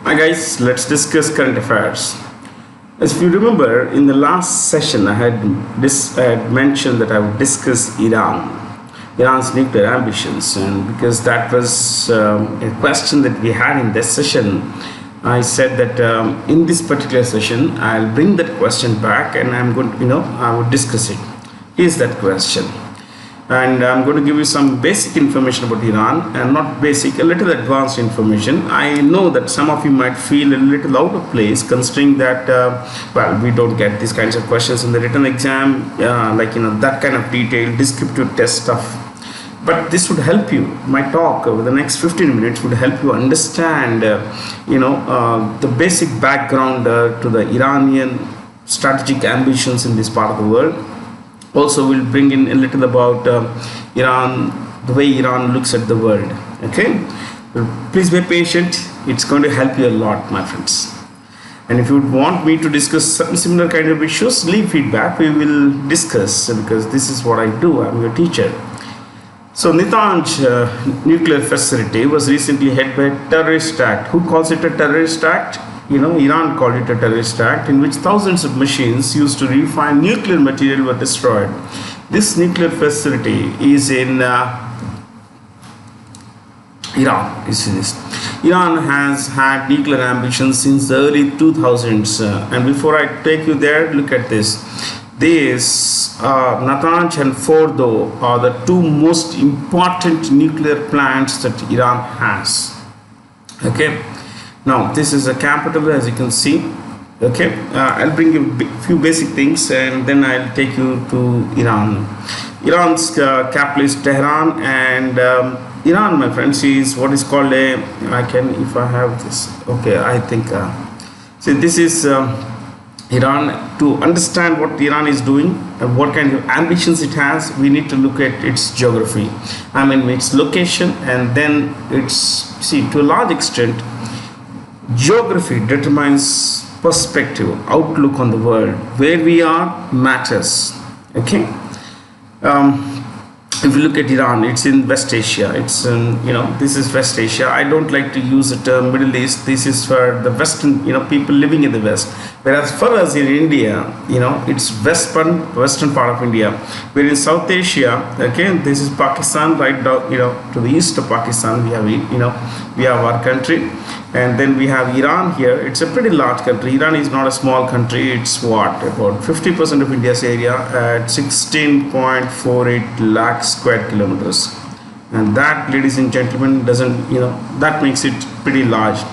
Hi guys, let's discuss current affairs. As if you remember, in the last session, I had mentioned that I would discuss Iran's nuclear ambitions, and because that was a question that we had in this session, I said that in this particular session, I'll bring that question back, and I'm going to, I would discuss it. Here's that question. And I'm going to give you some basic information about Iran, and not basic, a little advanced information. I know that some of you might feel a little out of place, considering that we don't get these kinds of questions in the written exam, that kind of detailed descriptive test stuff. But this would help you. My talk over the next 15 minutes would help you understand the basic background to the Iranian strategic ambitions in this part of the world. Also, we'll bring in a little about Iran, the way Iran looks at the world. Okay, please be patient. It's going to help you a lot, my friends. And if you would want me to discuss some similar kind of issues, leave feedback. We will discuss, because this is what I do. I'm your teacher. So Natanz nuclear facility was recently hit by a terrorist act. Who calls it a terrorist act? Iran called it a terrorist act, in which thousands of machines used to refine nuclear material were destroyed. This nuclear facility is in Iran. You see this? Iran has had nuclear ambitions since the early 2000s. And before I take you there, look at this. Natanz and Fordo are the two most important nuclear plants that Iran has. Okay. Now, this is a capital, as you can see. Okay, I'll bring you a few basic things, and then I'll take you to Iran. Iran's capital is Tehran, and Iran, my friends, is what is called if I have this. Okay, I think. See, this is Iran. To understand what Iran is doing and what kind of ambitions it has, we need to look at its geography. Its location, and then to a large extent, geography determines perspective, outlook on the world. Where we are matters. Okay. If you look at Iran, it's in West Asia. It's this is West Asia. I don't like to use the term Middle East. This is for the Western, people living in the West. Whereas for us in India, it's western part of India. We're in South Asia. Okay, this is Pakistan, right down, to the east of Pakistan. We have our country. And then we have Iran here. It's a pretty large country. Iran is not a small country. It's about 50% of India's area at 16.48 lakh square kilometers. And that, ladies and gentlemen, that makes it pretty large.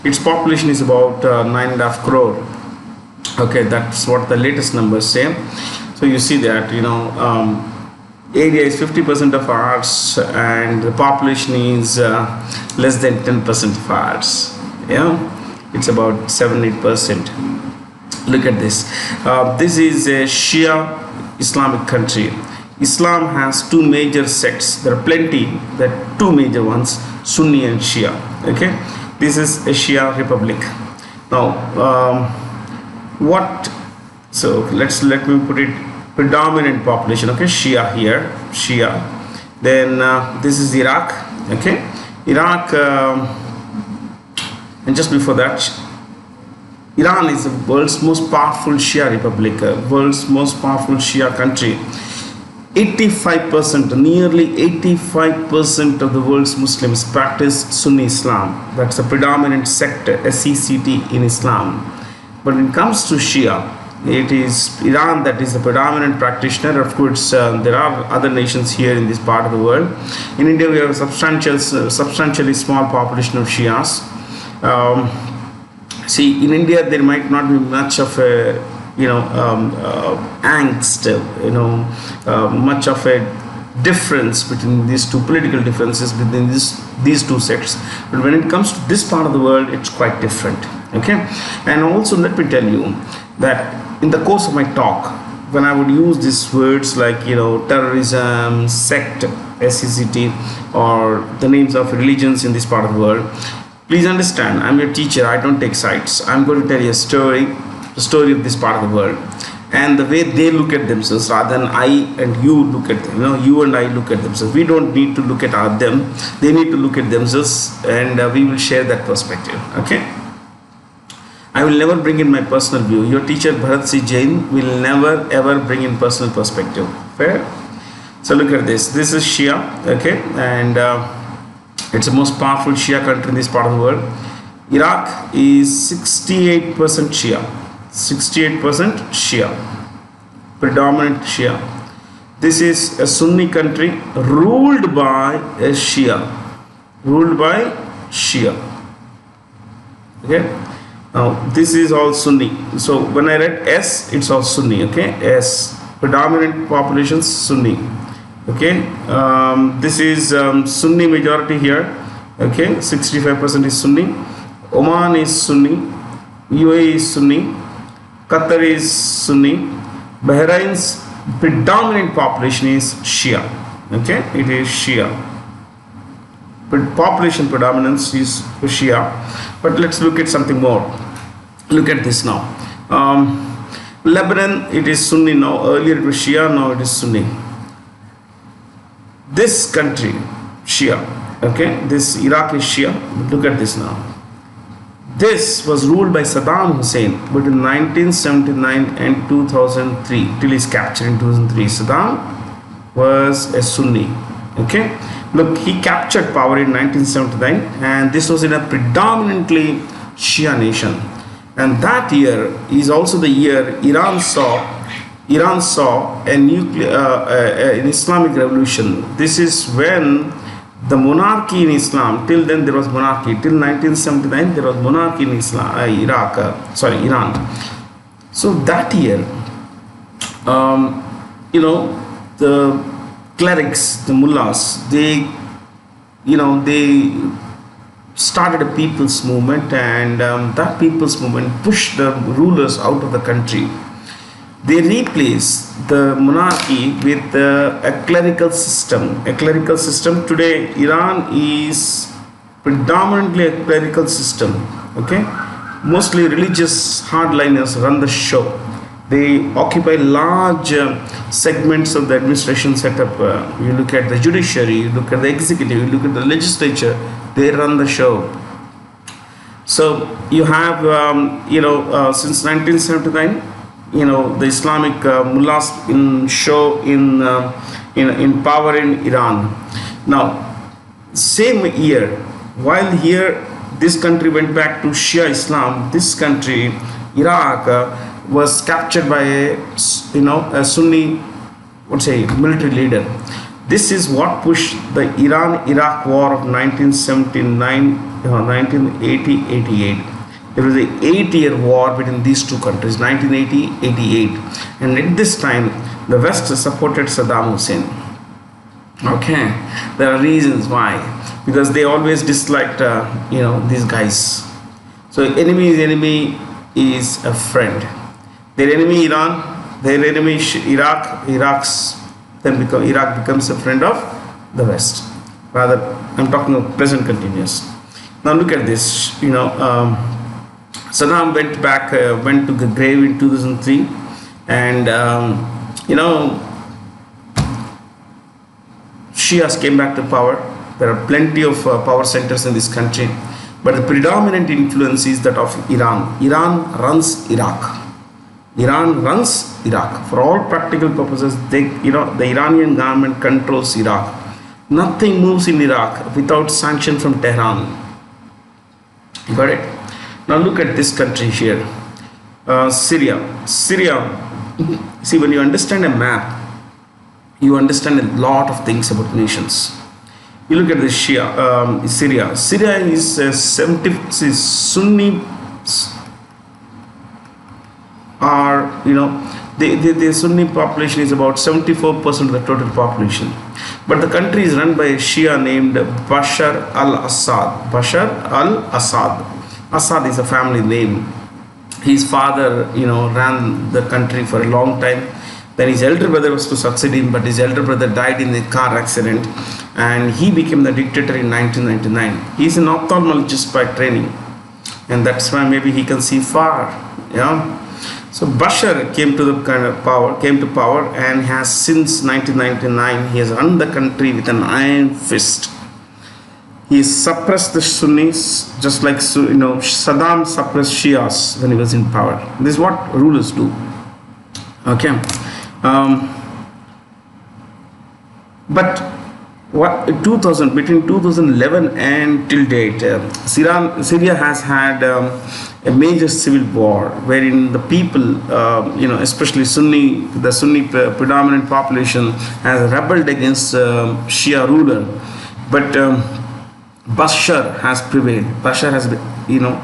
Its population is about 9.5 crore. Okay, that's what the latest numbers say. So you see that, area is 50% of ours, and the population is less than 10% of ours. It's about 7-8%. Look at this. This is a Shia Islamic country. Islam has two major sects. There are plenty. There are two major ones: Sunni and Shia. Okay, this is a Shia republic. Now, So let me put it. Predominant population, okay, Shia here, Shia. Then this is Iraq, okay, Iraq, and just before that, Iran is the world's most powerful Shia republic, world's most powerful Shia country. 85%, nearly 85% of the world's Muslims practice Sunni Islam. That's a predominant sect, SECT, in Islam. But when it comes to Shia, it is Iran that is the predominant practitioner. Of course, there are other nations here in this part of the world. In India, we have a substantially small population of Shias. In India, there might not be much of a, angst, much of a difference between these two political differences between these two sects. But when it comes to this part of the world, it's quite different. Okay, and also let me tell you that in the course of my talk, when I would use these words like terrorism, sect, SECT, or the names of religions in this part of the world, please understand, I'm your teacher. I don't take sides. I'm going to tell you a story, the story of this part of the world, and the way they look at themselves rather than I and you look at them. You and I look at themselves. We don't need to look at them. They need to look at themselves, and we will share that perspective. Okay. I will never bring in my personal view. Your teacher Bharat C. Jain will never ever bring in personal perspective. Fair? So look at this. This is Shia, okay, and it's the most powerful Shia country in this part of the world. Iraq is 68% Shia. 68% Shia. Predominant Shia. This is a Sunni country ruled by a Shia. Ruled by Shia. Okay. Now this is all Sunni. So when I read S, it's all Sunni. Okay. S. Predominant population Sunni. Okay. This is Sunni majority here. Okay. 65% is Sunni. Oman is Sunni. UAE is Sunni. Qatar is Sunni. Bahrain's predominant population is Shia. Okay. It is Shia. Population predominance is Shia. But let's look at something more. Look at this now. Lebanon, it is Sunni now. Earlier it was Shia, now it is Sunni. This country, Shia. Okay, this Iraq is Shia. Look at this now. This was ruled by Saddam Hussein between 1979 and 2003 till his capture in 2003. Saddam was a Sunni. Okay, look, he captured power in 1979, and this was in a predominantly Shia nation. And that year is also the year Iran saw an Islamic revolution. This is when the monarchy in Islam, till then there was monarchy, till 1979 there was monarchy in Islam, Iran. So that year, the clerics, the mullahs, they started a people's movement, and that people's movement pushed the rulers out of the country. They replaced the monarchy with a clerical system. A clerical system. Today, Iran is predominantly a clerical system. Okay, mostly religious hardliners run the show. They occupy large segments of the administration setup. You look at the judiciary, you look at the executive, you look at the legislature. They run the show. So you have, since 1979, the Islamic mullahs in power in Iran. Now, same year, while here this country went back to Shia Islam, this country, Iraq, was captured by a Sunni, military leader. This is what pushed the Iran-Iraq war of 1979-1980-88. There was an 8-year war between these two countries, 1980-88. And at this time, the West supported Saddam Hussein. Okay, there are reasons why. Because they always disliked, these guys. So enemy is a friend. Their enemy Iran, their enemy Iraq, Iraq becomes a friend of the West. Rather, I'm talking of present continuous. Now look at this. Saddam went to the grave in 2003, and Shias came back to power. There are plenty of power centers in this country, but the predominant influence is that of Iran. Iran runs Iraq. Iran runs Iraq. For all practical purposes, the Iranian government controls Iraq. Nothing moves in Iraq without sanction from Tehran. You got it? Now look at this country here. Syria. See, when you understand a map, you understand a lot of things about nations. You look at this Syria. Syria is Sunni. The Sunni population is about 74% of the total population. But the country is run by a Shia named Bashar al-Assad. Bashar al-Assad. Assad is a family name. His father, ran the country for a long time. Then his elder brother was to succeed him, but his elder brother died in a car accident, and he became the dictator in 1999. He's an ophthalmologist by training, and that's why maybe he can see far. So Bashar came to power, and has since 1999 he has run the country with an iron fist. He suppressed the Sunnis just like Saddam suppressed Shias when he was in power. This is what rulers do. Okay, but what 2000 between 2011 and till date, Syria has had a major civil war wherein the people, especially the Sunni predominant population, has rebelled against Shia ruler, but Bashar has prevailed. Bashar has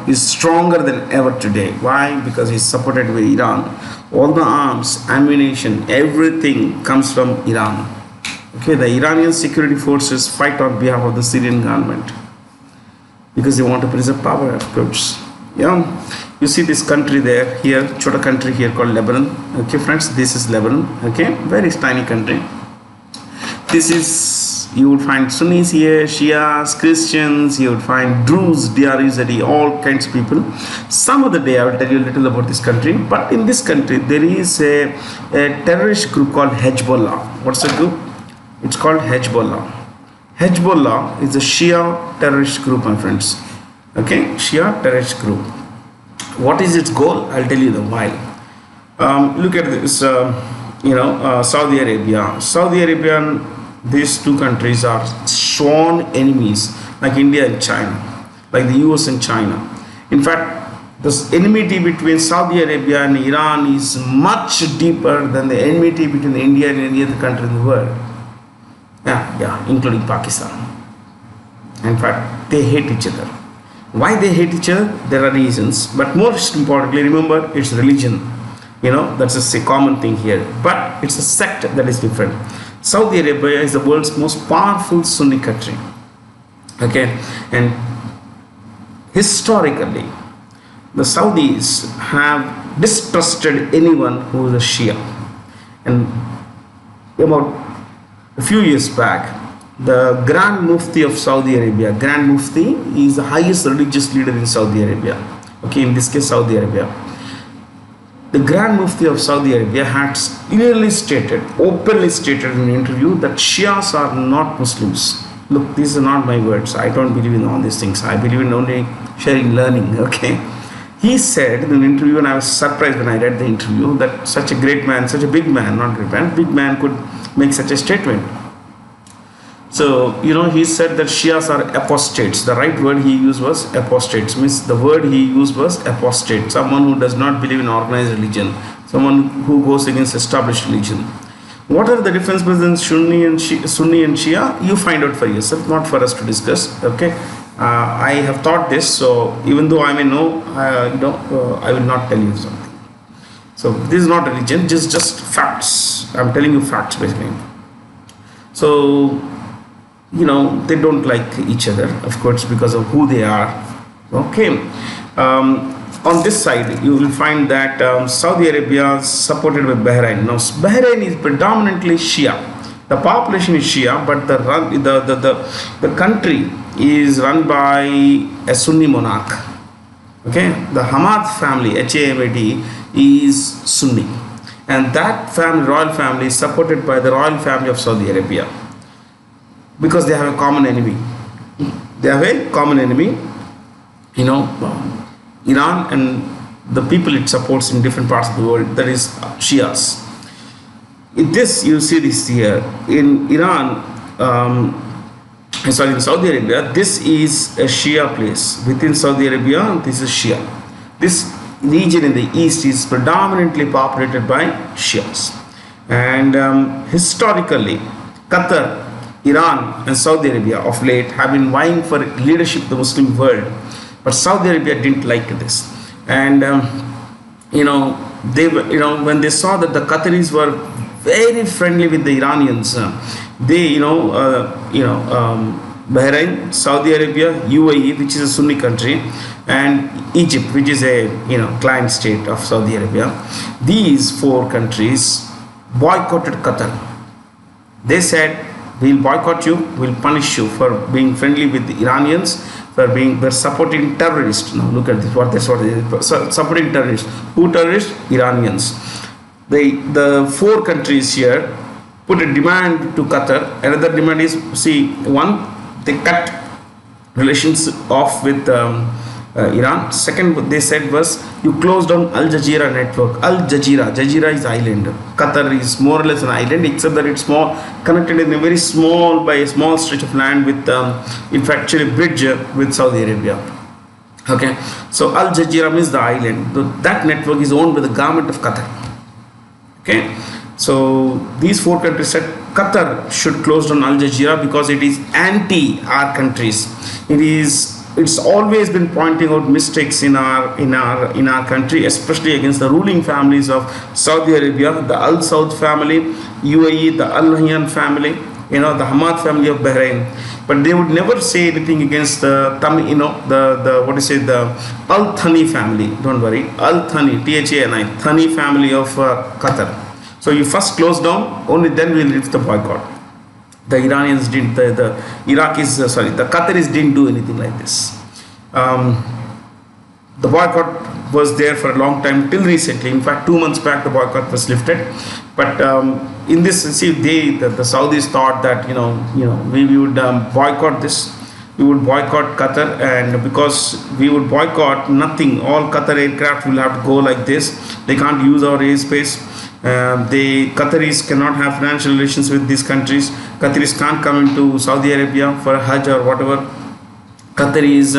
is stronger than ever today. Why? Because he's supported by Iran. All the arms, ammunition, everything comes from Iran. Okay, the Iranian security forces fight on behalf of the Syrian government because they want to preserve power, of course. Yeah, you see this country there, here, chota country here called Lebanon. Okay, friends, this is Lebanon. Okay, very tiny country. This is, you will find Sunnis here, Shias, Christians, you will find Druze, D-R-U-Z-E, all kinds of people. Some other day I will tell you a little about this country. But in this country, there is a terrorist group called Hezbollah. What's the group? It's called Hezbollah. Hezbollah is a Shia terrorist group, my friends. Okay, Shia terrorist group. What is its goal? I'll tell you in a while. Look at this, Saudi Arabia. Saudi Arabia and these two countries are sworn enemies, like India and China, like the US and China. In fact, this enmity between Saudi Arabia and Iran is much deeper than the enmity between India and any other country in the world. Yeah, including Pakistan. In fact, they hate each other. Why they hate each other? There are reasons, but most importantly, remember, it's religion. That's a common thing here, but it's a sect that is different. Saudi Arabia is the world's most powerful Sunni country. Okay, and historically, the Saudis have distrusted anyone who is a Shia. And about a few years back, the Grand Mufti of Saudi Arabia, Grand Mufti is the highest religious leader in Saudi Arabia. Okay, in this case, Saudi Arabia. The Grand Mufti of Saudi Arabia had clearly stated, openly stated in an interview that Shias are not Muslims. Look, these are not my words. I don't believe in all these things. I believe in only sharing learning. Okay. He said in an interview, and I was surprised when I read the interview, that such a great man, such a big man, not great man, big man could make such a statement. So, he said that Shias are apostates. The right word he used was apostates. Means the word he used was apostate. Someone who does not believe in organized religion. Someone who goes against established religion. What are the differences between Sunni and Shia? You find out for yourself, not for us to discuss. Okay. I have taught this, so even though I may know, I will not tell you something. So this is not religion, just facts. I'm telling you facts basically. So, they don't like each other, of course, because of who they are. Okay. On this side, you will find that Saudi Arabia is supported by Bahrain. Now, Bahrain is predominantly Shia. The population is Shia, but the country is run by a Sunni monarch. Okay. The Hamad family, Hamad, is Sunni. And that family, royal family, is supported by the royal family of Saudi Arabia. Because they have a common enemy. They have a common enemy, Iran and the people it supports in different parts of the world, that is Shias. In this, you see this here. In Iran, in Saudi Arabia, this is a Shia place. Within Saudi Arabia, this is Shia. This region in the east is predominantly populated by Shias. And historically, Qatar, Iran and Saudi Arabia of late have been vying for leadership of the Muslim world, but Saudi Arabia didn't like this. And when they saw that the Qataris were very friendly with the Iranians, Bahrain, Saudi Arabia, UAE, which is a Sunni country, and Egypt, which is a client state of Saudi Arabia, these four countries boycotted Qatar. They said, we'll boycott you, we'll punish you for being friendly with the Iranians, for supporting terrorists. Now look at this, what is supporting terrorists. Who terrorists? Iranians. The four countries here put a demand to Qatar. Another demand is, one, they cut relations off with Iran. Second, what they said was you closed down Al Jazeera network. Al Jazeera, Jazeera is island. Qatar is more or less an island, except that it's more connected in a very small by a small stretch of land with, in fact, actually a bridge with Saudi Arabia. Okay, so Al Jazeera means the island. That network is owned by the government of Qatar. Okay, so these four countries said Qatar should close down Al Jazeera because it is anti our countries. It's always been pointing out mistakes in our country, especially against the ruling families of Saudi Arabia, the Al Saud family, UAE, the Al Nahyan family, the Hamad family of Bahrain. But they would never say anything against the the Al Thani family. Don't worry, Al Thani, Thani, Thani family of Qatar. So you first close down, only then we'll lift the boycott. The Iranians didn't, the Qataris didn't do anything like this. The boycott was there for a long time till recently. In fact, 2 months back the boycott was lifted. But in this, see, the Saudis thought that we would boycott this. We would boycott Qatar, and because we would boycott nothing, all Qatar aircraft will have to go like this. They can't use our airspace. The Qataris cannot have financial relations with these countries. Qataris can't come into Saudi Arabia for a Hajj or whatever. Qataris,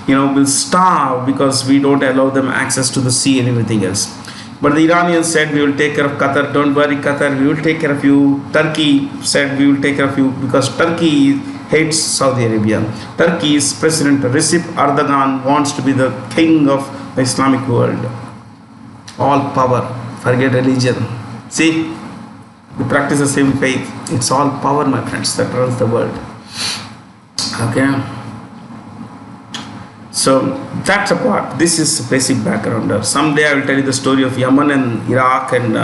will starve because we don't allow them access to the sea and everything else. But the Iranians said, we will take care of Qatar. Don't worry, Qatar, we will take care of you. Turkey said, we will take care of you because Turkey hates Saudi Arabia. Turkey's President Recep Erdogan wants to be the king of the Islamic world. All power. Forget religion. See, we practice the same faith. It's all power, my friends, that runs the world. Okay. So that's a part. This is basic background. Someday I will tell you the story of Yemen and Iraq and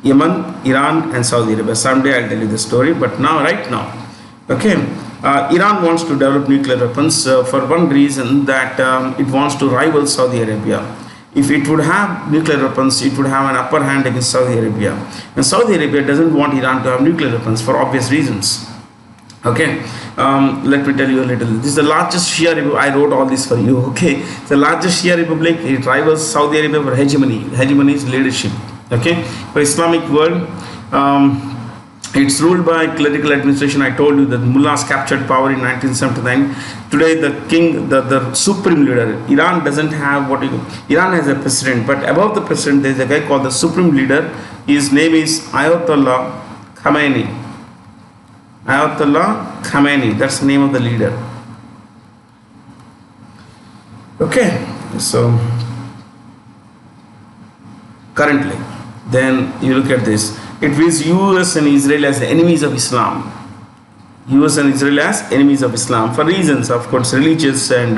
Yemen, Iran and Saudi Arabia. Someday I'll tell you the story. But now, right now, okay. Iran wants to develop nuclear weapons for one reason, that it wants to rival Saudi Arabia. If it would have nuclear weapons, it would have an upper hand against Saudi Arabia. And Saudi Arabia doesn't want Iran to have nuclear weapons for obvious reasons. Okay, let me tell you a little. This is the largest Shia republic. I wrote all this for you. Okay, it's the largest Shia republic. It rivals Saudi Arabia for hegemony. Hegemony is leadership. Okay, for Islamic world, it's ruled by clerical administration. I told you that mullahs captured power in 1979. Today, the supreme leader, Iran doesn't have Iran has a president, but above the president, there is a guy called the supreme leader. His name is Ayatollah Khamenei. Ayatollah Khamenei, that's the name of the leader. Okay, so currently, then you look at this. It views US and Israel as enemies of Islam. US and Israel as enemies of Islam for reasons, of course, religious and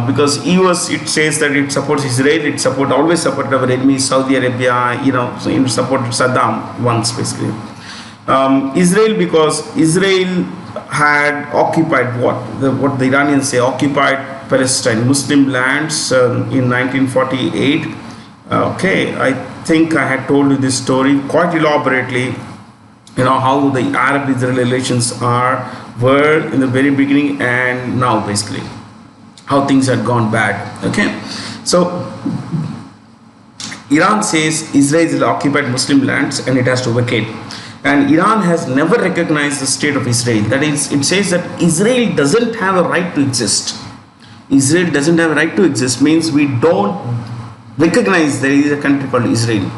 because US, it says that it supports Israel. It always supported our enemies, Saudi Arabia. So it supported Saddam once, basically. Israel, because Israel had occupied what the Iranians say, occupied Palestine, Muslim lands in 1948. Okay, I think I had told you this story quite elaborately. How the Arab-Israel relations were in the very beginning and now, basically how things had gone bad. Okay, so Iran says Israel is occupied Muslim lands and it has to vacate. And Iran has never recognized the state of Israel. That is, it says that Israel doesn't have a right to exist. Israel doesn't have a right to exist means we don't recognize there is a country called Israel.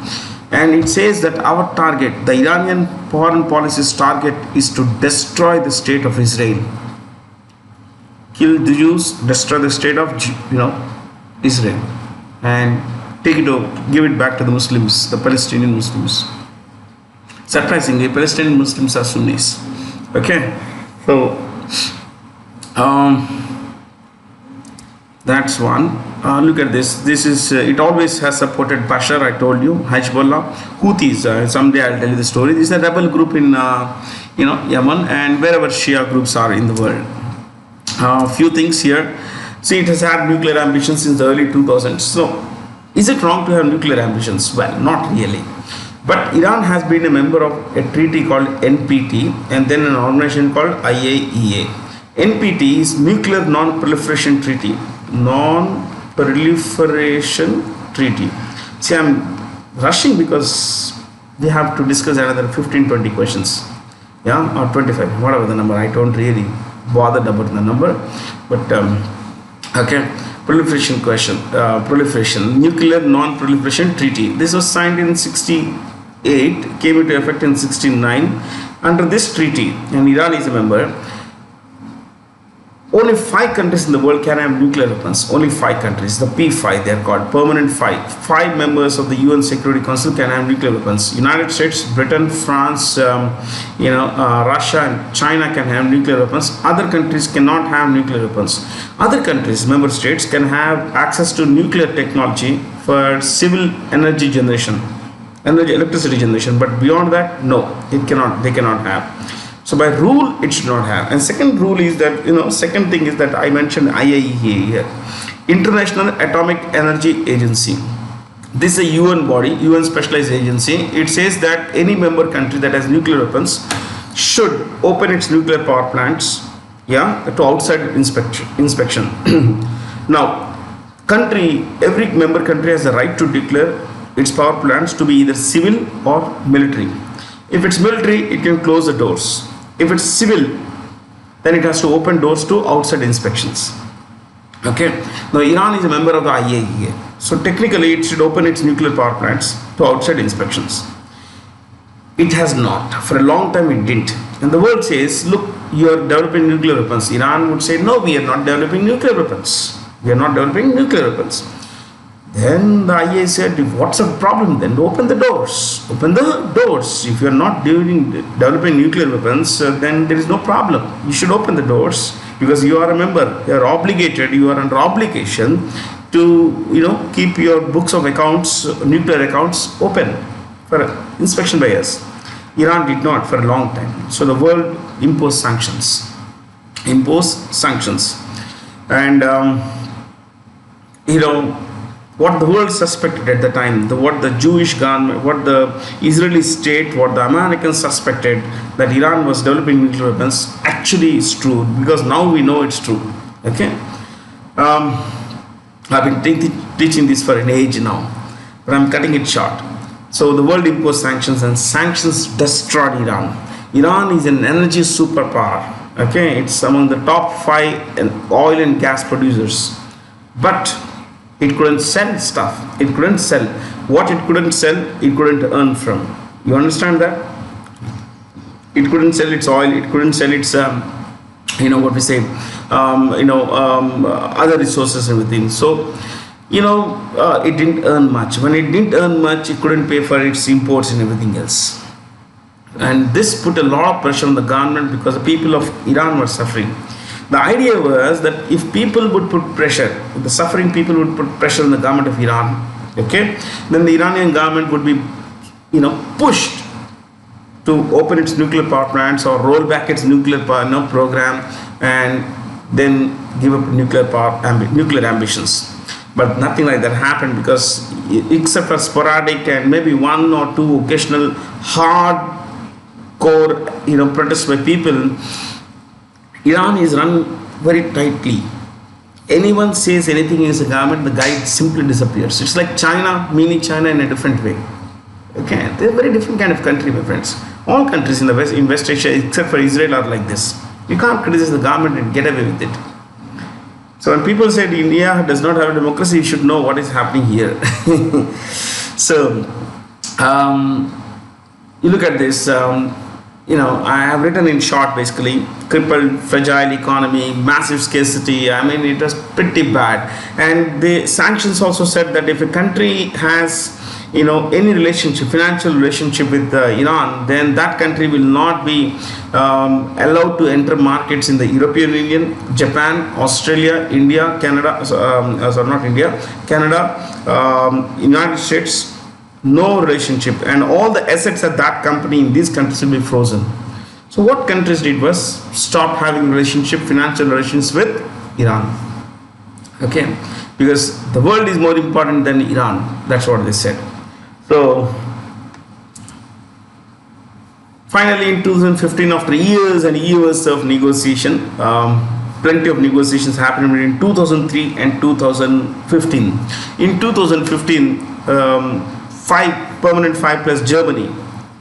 And it says that our target, the Iranian foreign policy's target, is to destroy the state of Israel. Kill the Jews, destroy the state of Israel, and give it back to the Muslims, the Palestinian Muslims. Surprisingly, Palestinian Muslims are Sunnis. Okay, so that's one. Look at this. This is it always has supported Bashar. I told you, Hezbollah, Houthis. Someday I'll tell you the story. This is a rebel group in Yemen and wherever Shia groups are in the world. Few things here. See, it has had nuclear ambitions since the early 2000s. So, is it wrong to have nuclear ambitions? Well, not really. But Iran has been a member of a treaty called NPT and then an organization called IAEA. NPT is Nuclear Non-Proliferation Treaty. Non-Proliferation Treaty. See, I'm rushing because we have to discuss another 15-20 questions. Yeah, or 25, whatever the number. I don't really bothered about the number. But, okay. Proliferation question. Proliferation. Nuclear Non-Proliferation Treaty. This was signed in 68, came into effect in 69. Under this treaty, and Iran is a member, only 5 countries in the world can have nuclear weapons. Only 5 countries, the P5 they are called, permanent 5. 5 members of the UN Security Council can have nuclear weapons. United States, Britain, France, Russia and China can have nuclear weapons. Other countries cannot have nuclear weapons. Other countries, member states, can have access to nuclear technology for civil energy generation, electricity generation, but beyond that, no, they cannot have. So by rule, it should not have. And second rule is that, second thing is that I mentioned IAEA here, International Atomic Energy Agency. This is a UN body, UN specialized agency. It says that any member country that has nuclear weapons should open its nuclear power plants, to outside inspection. Now, every member country has the right to declare its power plants to be either civil or military. If it's military, it can close the doors. If it's civil, then it has to open doors to outside inspections. Okay. Now Iran is a member of the IAEA, so technically it should open its nuclear power plants to outside inspections. It has not. For a long time it didn't. And the world says, look, you are developing nuclear weapons. Iran would say, no, we are not developing nuclear weapons. We are not developing nuclear weapons. Then the IAEA said, what's the problem then? Open the doors. Open the doors. If you are not developing nuclear weapons, then there is no problem. You should open the doors because you are a member. You are obligated. You are under obligation to, keep your books of accounts, nuclear accounts open for inspection by us. Iran did not for a long time. So the world imposed sanctions. And, what the world suspected at the time, what the Jewish government, what the Israeli state, what the Americans suspected that Iran was developing nuclear weapons actually is true, because now we know it's true. Okay, I've been teaching this for an age now, but I'm cutting it short. So the world imposed sanctions, and sanctions destroyed Iran. Iran is an energy superpower. Okay, it's among the top 5 oil and gas producers, but it couldn't sell stuff. It couldn't sell. What it couldn't sell, it couldn't earn from. You understand that? It couldn't sell its oil. It couldn't sell its, other resources and everything. So, it didn't earn much. When it didn't earn much, it couldn't pay for its imports and everything else. And this put a lot of pressure on the government because the people of Iran were suffering. The idea was that if people would put pressure, the suffering people would put pressure on the government of Iran, okay, then the Iranian government would be, pushed to open its nuclear power plants or roll back its nuclear power program, and then give up nuclear ambitions. But nothing like that happened, because except for sporadic and maybe 1 or 2 occasional hardcore, protests by people, Iran is run very tightly. Anyone says anything against the government, the guy simply disappears. It's like China, mini China in a different way. Okay, they're a very different kind of country, my friends. All countries in the West, in West Asia, except for Israel, are like this. You can't criticize the government and get away with it. So when people say India does not have a democracy, you should know what is happening here. So, you look at this. I have written in short, basically, crippled, fragile economy, massive scarcity. I mean, it was pretty bad. And the sanctions also said that if a country has, any relationship, financial relationship with Iran, then that country will not be allowed to enter markets in the European Union, Japan, Australia, India, Canada, Canada, United States. No relationship, and all the assets of that company in these countries will be frozen. So what countries did was stop having financial relations with Iran. Okay, because the world is more important than Iran. That's what they said. So Finally, in 2015, after years and years of negotiation, plenty of negotiations happened between 2003 and 2015. In 2015, permanent 5 plus Germany,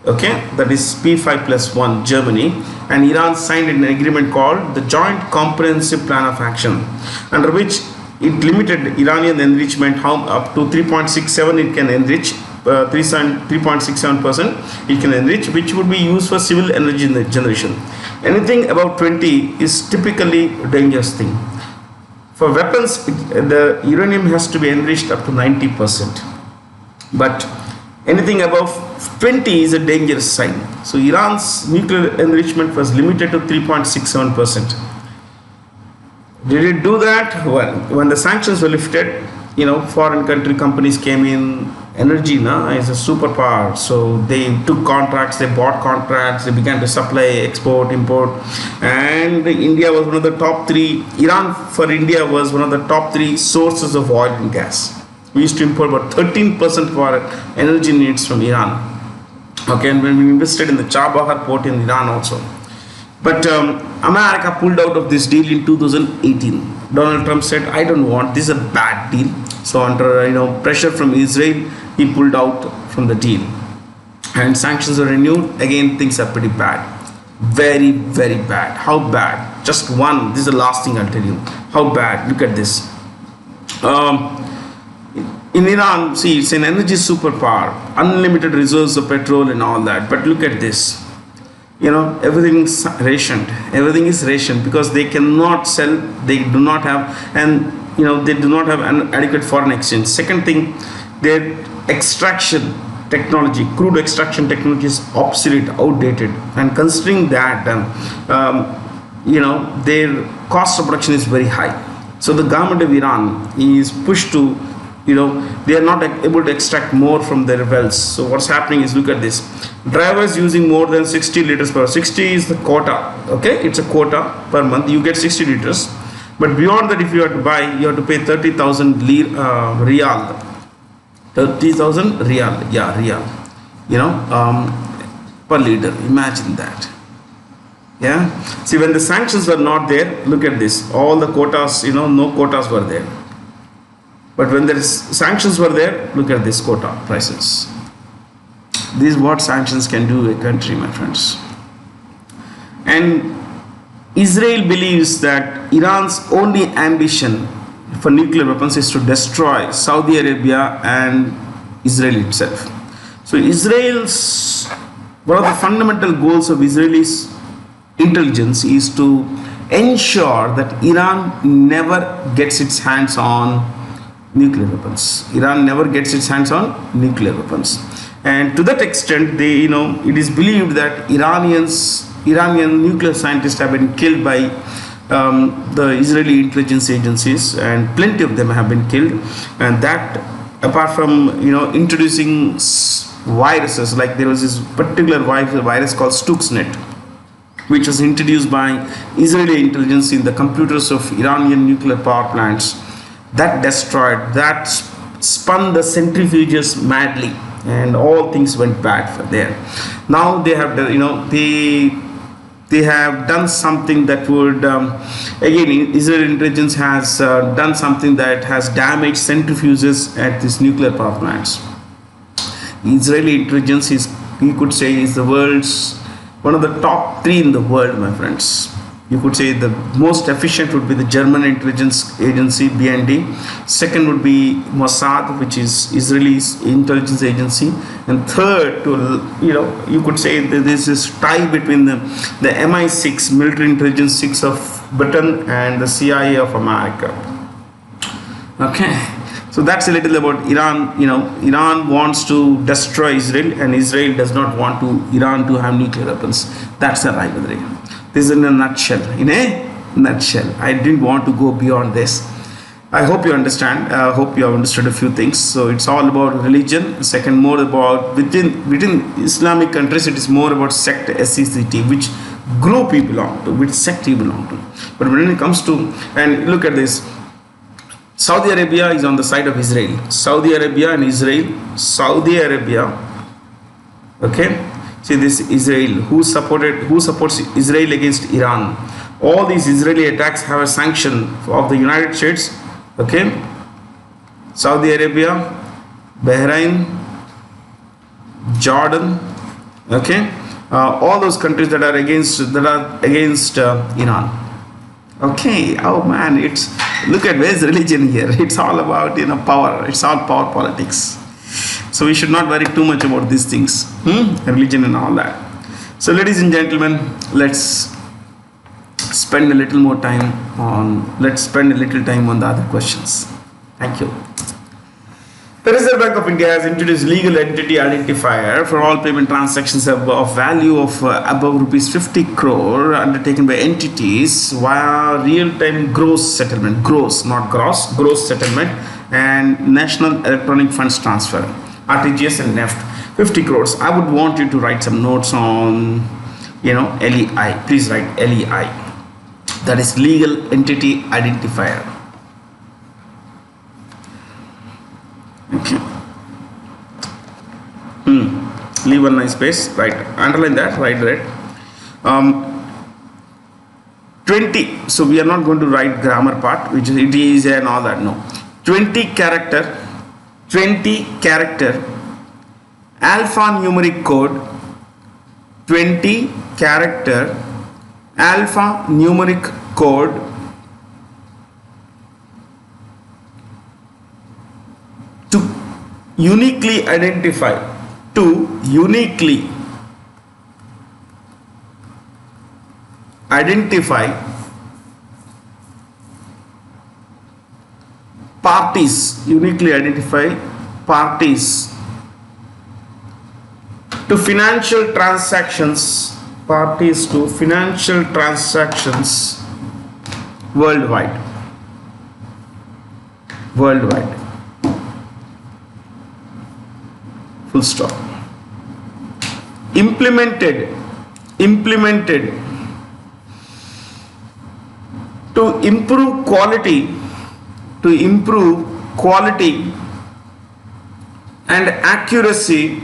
okay, that is P5 plus 1 Germany, and Iran signed an agreement called the Joint Comprehensive Plan of Action, under which it limited Iranian enrichment up to 3.67 it can enrich, 3.67% it can enrich, which would be used for civil energy generation. Anything above 20 is typically a dangerous thing. For weapons, the uranium has to be enriched up to 90%. But anything above 20 is a dangerous sign. So Iran's nuclear enrichment was limited to 3.67%. Did it do that? Well, when the sanctions were lifted, foreign country companies came in. Energy is a superpower, so they took contracts, they bought contracts, they began to supply, export, import, and India was one of the top 3. Iran for India was one of the top 3 sources of oil and gas. We used to import about 13% of our energy needs from Iran. Okay, and when we invested in the Chabahar port in Iran also. But America pulled out of this deal in 2018. Donald Trump said, "I don't want this is a bad deal." So under pressure from Israel, he pulled out from the deal, and sanctions were renewed. Again, things are pretty bad, very very bad. How bad? Just one. This is the last thing I'll tell you. How bad? Look at this. In Iran, see, it's an energy superpower, unlimited reserves of petrol and all that. But look at this. Everything's rationed. Everything is rationed because they cannot sell. They do not have, and they do not have an adequate foreign exchange. Second thing, their extraction technology, crude extraction technology is obsolete, outdated, and considering that, their cost of production is very high. So the government of Iran is pushed to, they are not able to extract more from their wells. So what's happening is, look at this. Drivers using more than 60 liters per hour. 60 is the quota. Okay, it's a quota per month. You get 60 liters. But beyond that, if you have to buy, you have to pay 30,000 riyal. 30,000 riyal. Yeah, riyal. Per liter. Imagine that. Yeah. See, when the sanctions were not there, look at this. All the quotas, no quotas were there. But when sanctions were there, look at this quota prices. This is what sanctions can do to a country, my friends. And Israel believes that Iran's only ambition for nuclear weapons is to destroy Saudi Arabia and Israel itself. So one of the fundamental goals of Israelis intelligence is to ensure that Iran never gets its hands on nuclear weapons. Iran never gets its hands on nuclear weapons. And to that extent, it is believed that Iranian nuclear scientists have been killed by the Israeli intelligence agencies, and plenty of them have been killed. And that, apart from introducing viruses, like there was this particular virus called Stuxnet, which was introduced by Israeli intelligence in the computers of Iranian nuclear power plants, that destroyed, that spun the centrifuges madly, and all things went bad for there. Now they have they have done something that would again, Israeli intelligence has done something that has damaged centrifuges at these nuclear power plants. Israeli intelligence is, you could say, is the world's one of the top 3 in the world, my friends. You could say the most efficient would be the German intelligence agency, BND. Second would be Mossad, which is Israel's intelligence agency. And third, you could say that there's this tie between the MI6, military intelligence 6 of Britain, and the CIA of America. Okay. So that's a little about Iran. Iran wants to destroy Israel, and Israel does not want Iran to have nuclear weapons. That's the rivalry. This is in a nutshell. In a nutshell. I didn't want to go beyond this. I hope you understand. I hope you have understood a few things. So it's all about religion. Second, more about within Islamic countries, it is more about sect, SECT, which group you belong to, which sect you belong to. But when it comes to, and look at this, Saudi Arabia is on the side of Israel. Saudi Arabia and Israel. Saudi Arabia, okay, See this Israel, who supports Israel against Iran. All these Israeli attacks have a sanction of the United States, okay, Saudi Arabia, Bahrain, Jordan, okay, all those countries that are against Iran. Okay, oh man, it's, look at where's religion here. It's all about, you know, power. It's all power politics. So we should not worry too much about these things, religion and all that. So ladies and gentlemen, let's spend a little time on the other questions. Thank you. The Reserve Bank of India has introduced legal entity identifier for all payment transactions of value of above rupees 50 crore undertaken by entities via real-time gross settlement, gross, not gross, gross settlement, and National Electronic Funds Transfer, RTGS and NEFT. 50 crores. I would want you to write some notes on, you know, LEI. Please write LEI. That is legal entity identifier. Okay. Leave one nice space. Right. Underline that. Write that. 20. So we are not going to write grammar part, which is it is and all that. No. 20 character alphanumeric code. 20 character alphanumeric code to uniquely identify parties, to financial transactions, worldwide. Full stop. Implemented to improve quality and accuracy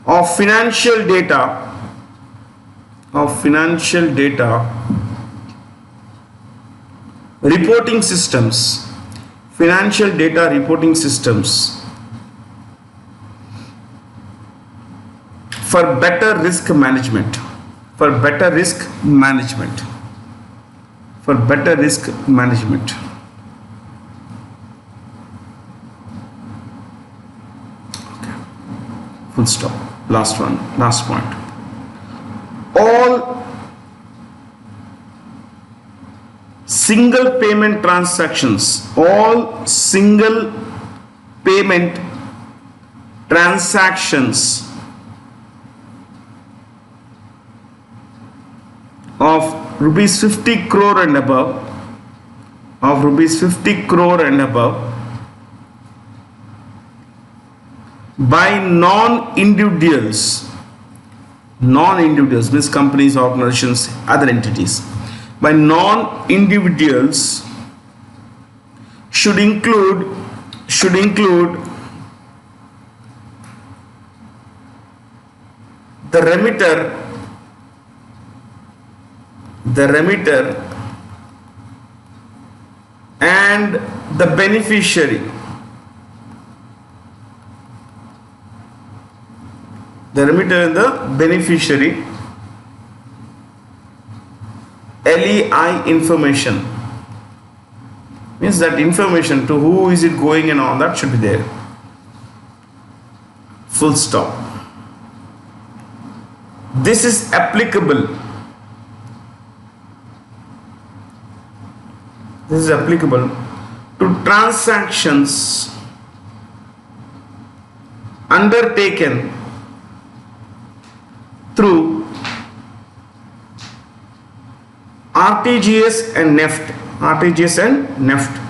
of financial data reporting systems, for better risk management. Okay. Full stop. Last point. All single payment transactions of rupees 50 crore and above, by non-individuals means companies, organizations, other entities, by non-individuals should include the remitter and the beneficiary. LEI information means that information to who is it going and all that should be there. Full stop. This is applicable to transactions undertaken through RTGS and NEFT. RTGS and NEFT.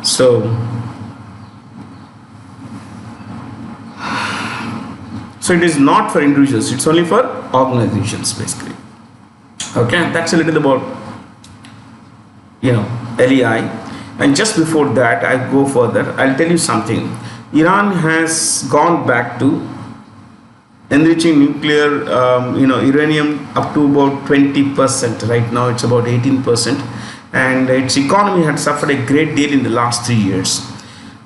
So So it is not for individuals, it's only for organizations basically. Okay, that's a little about, LEI. And just before that I go further, I'll tell you something. Iran has gone back to enriching nuclear uranium up to about 20%. Right now it's about 18%, and its economy had suffered a great deal in the last 3 years.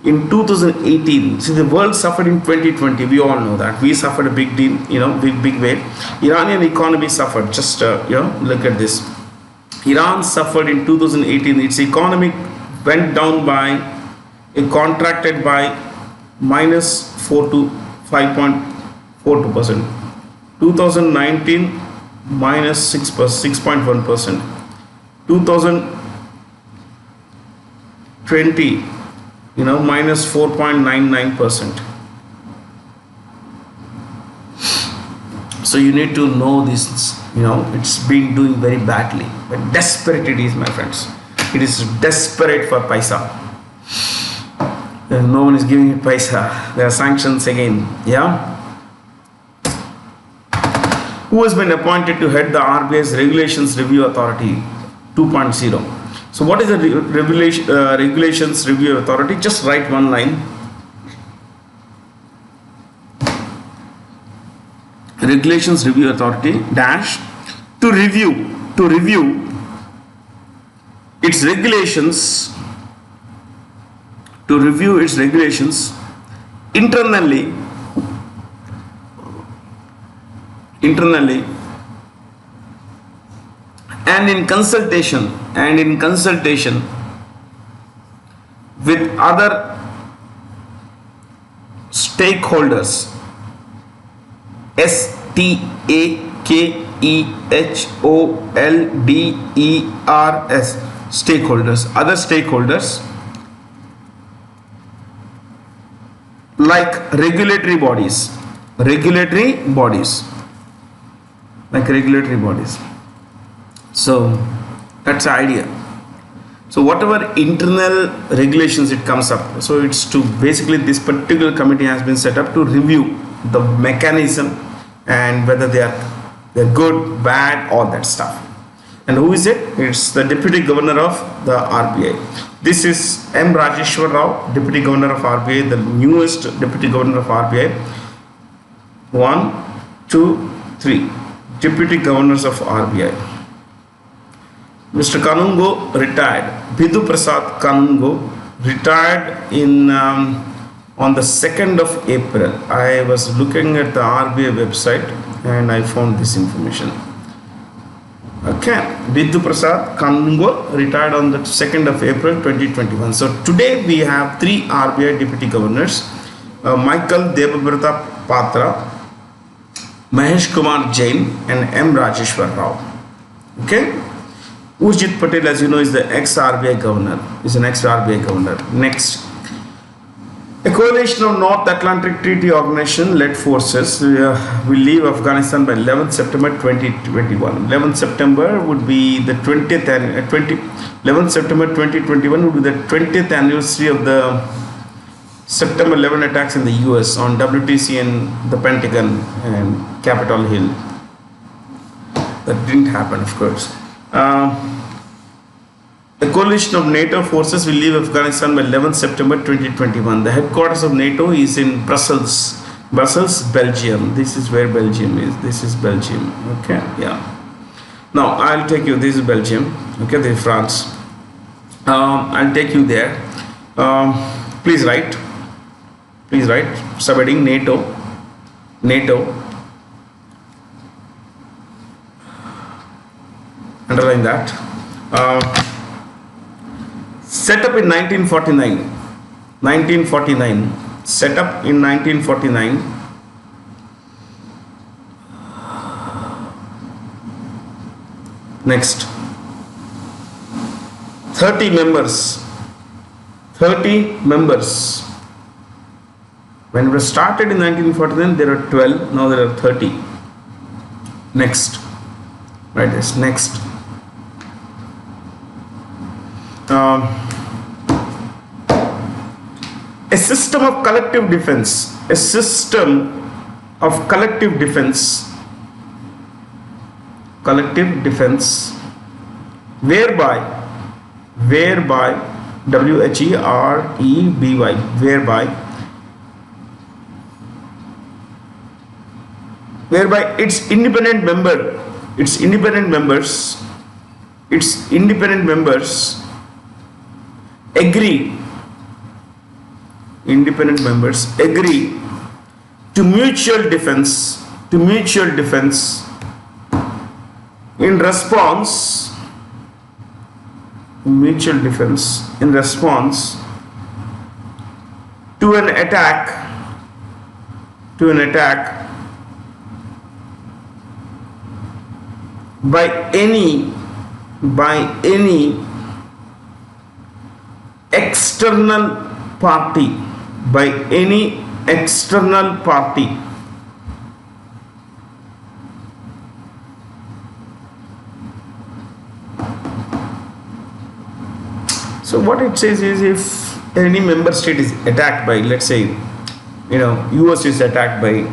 In 2018, see, the world suffered in 2020, we all know that. We suffered a big deal, big way. Iranian economy suffered, just, look at this. Iran suffered in 2018, its economy went down by, it contracted by minus 4 to 5.42%. 2019, minus 6.1%. 2020, minus 4.99%. So you need to know this, it's been doing very badly. But desperate it is, my friends. It is desperate for paisa. No one is giving it paisa. There are sanctions again. Yeah. Who has been appointed to head the RBI's Regulations Review Authority 2.0? So what is the Regulations Review Authority? Just write one line. Regulations Review Authority dash to review its regulations, internally and in consultation with other stakeholders, STAKEHOLDERS, stakeholders, other stakeholders, like regulatory bodies. So that's the idea. So whatever internal regulations it comes up, so it's to basically, this particular committee has been set up to review the mechanism and whether they're good, bad, all that stuff. And who is it? It's the Deputy Governor of the RBI. This is M. Rajeshwar Rao, Deputy Governor of RBI, the newest Deputy Governor of RBI. 1, 2, 3 Deputy Governors of RBI. Mr. Kanungo retired. Bidhu Prasad Kanungo retired in on the 2nd of April. I was looking at the RBI website and I found this information. Okay, Bidhu Prasad Kanungo retired on the 2nd of April 2021. So today we have 3 RBI Deputy Governors, Michael Debabrata Patra, Mahesh Kumar Jain and M. Rajeshwar Rao. Okay. Urjit Patel, as you know, is the ex-RBI governor, Next. A coalition of North Atlantic Treaty Organization led forces will leave Afghanistan by 11th September 2021. 11th September would be the 11th September 2021 would be the 20th anniversary of the September 11 attacks in the US on WTC and the Pentagon and Capitol Hill. That didn't happen, of course. A coalition of NATO forces will leave Afghanistan by 11th September 2021. The headquarters of NATO is in Brussels, Belgium. This is where Belgium is. This is Belgium. Okay, yeah. Now I'll take you. This is Belgium. Okay, this is France. I'll take you there. Please write. Subheading NATO. Underline that. Set up in 1949. Set up in 1949. Next. 30 members. When it was started in 1949, there are 12. Now there are 30. Next. Write this. Next. A system of collective defense. A system of collective defense, whereby WHEREBY, whereby its independent members agree to mutual defense in response to an attack by any external party, So what it says is, if any member state is attacked by, let's say, US is attacked by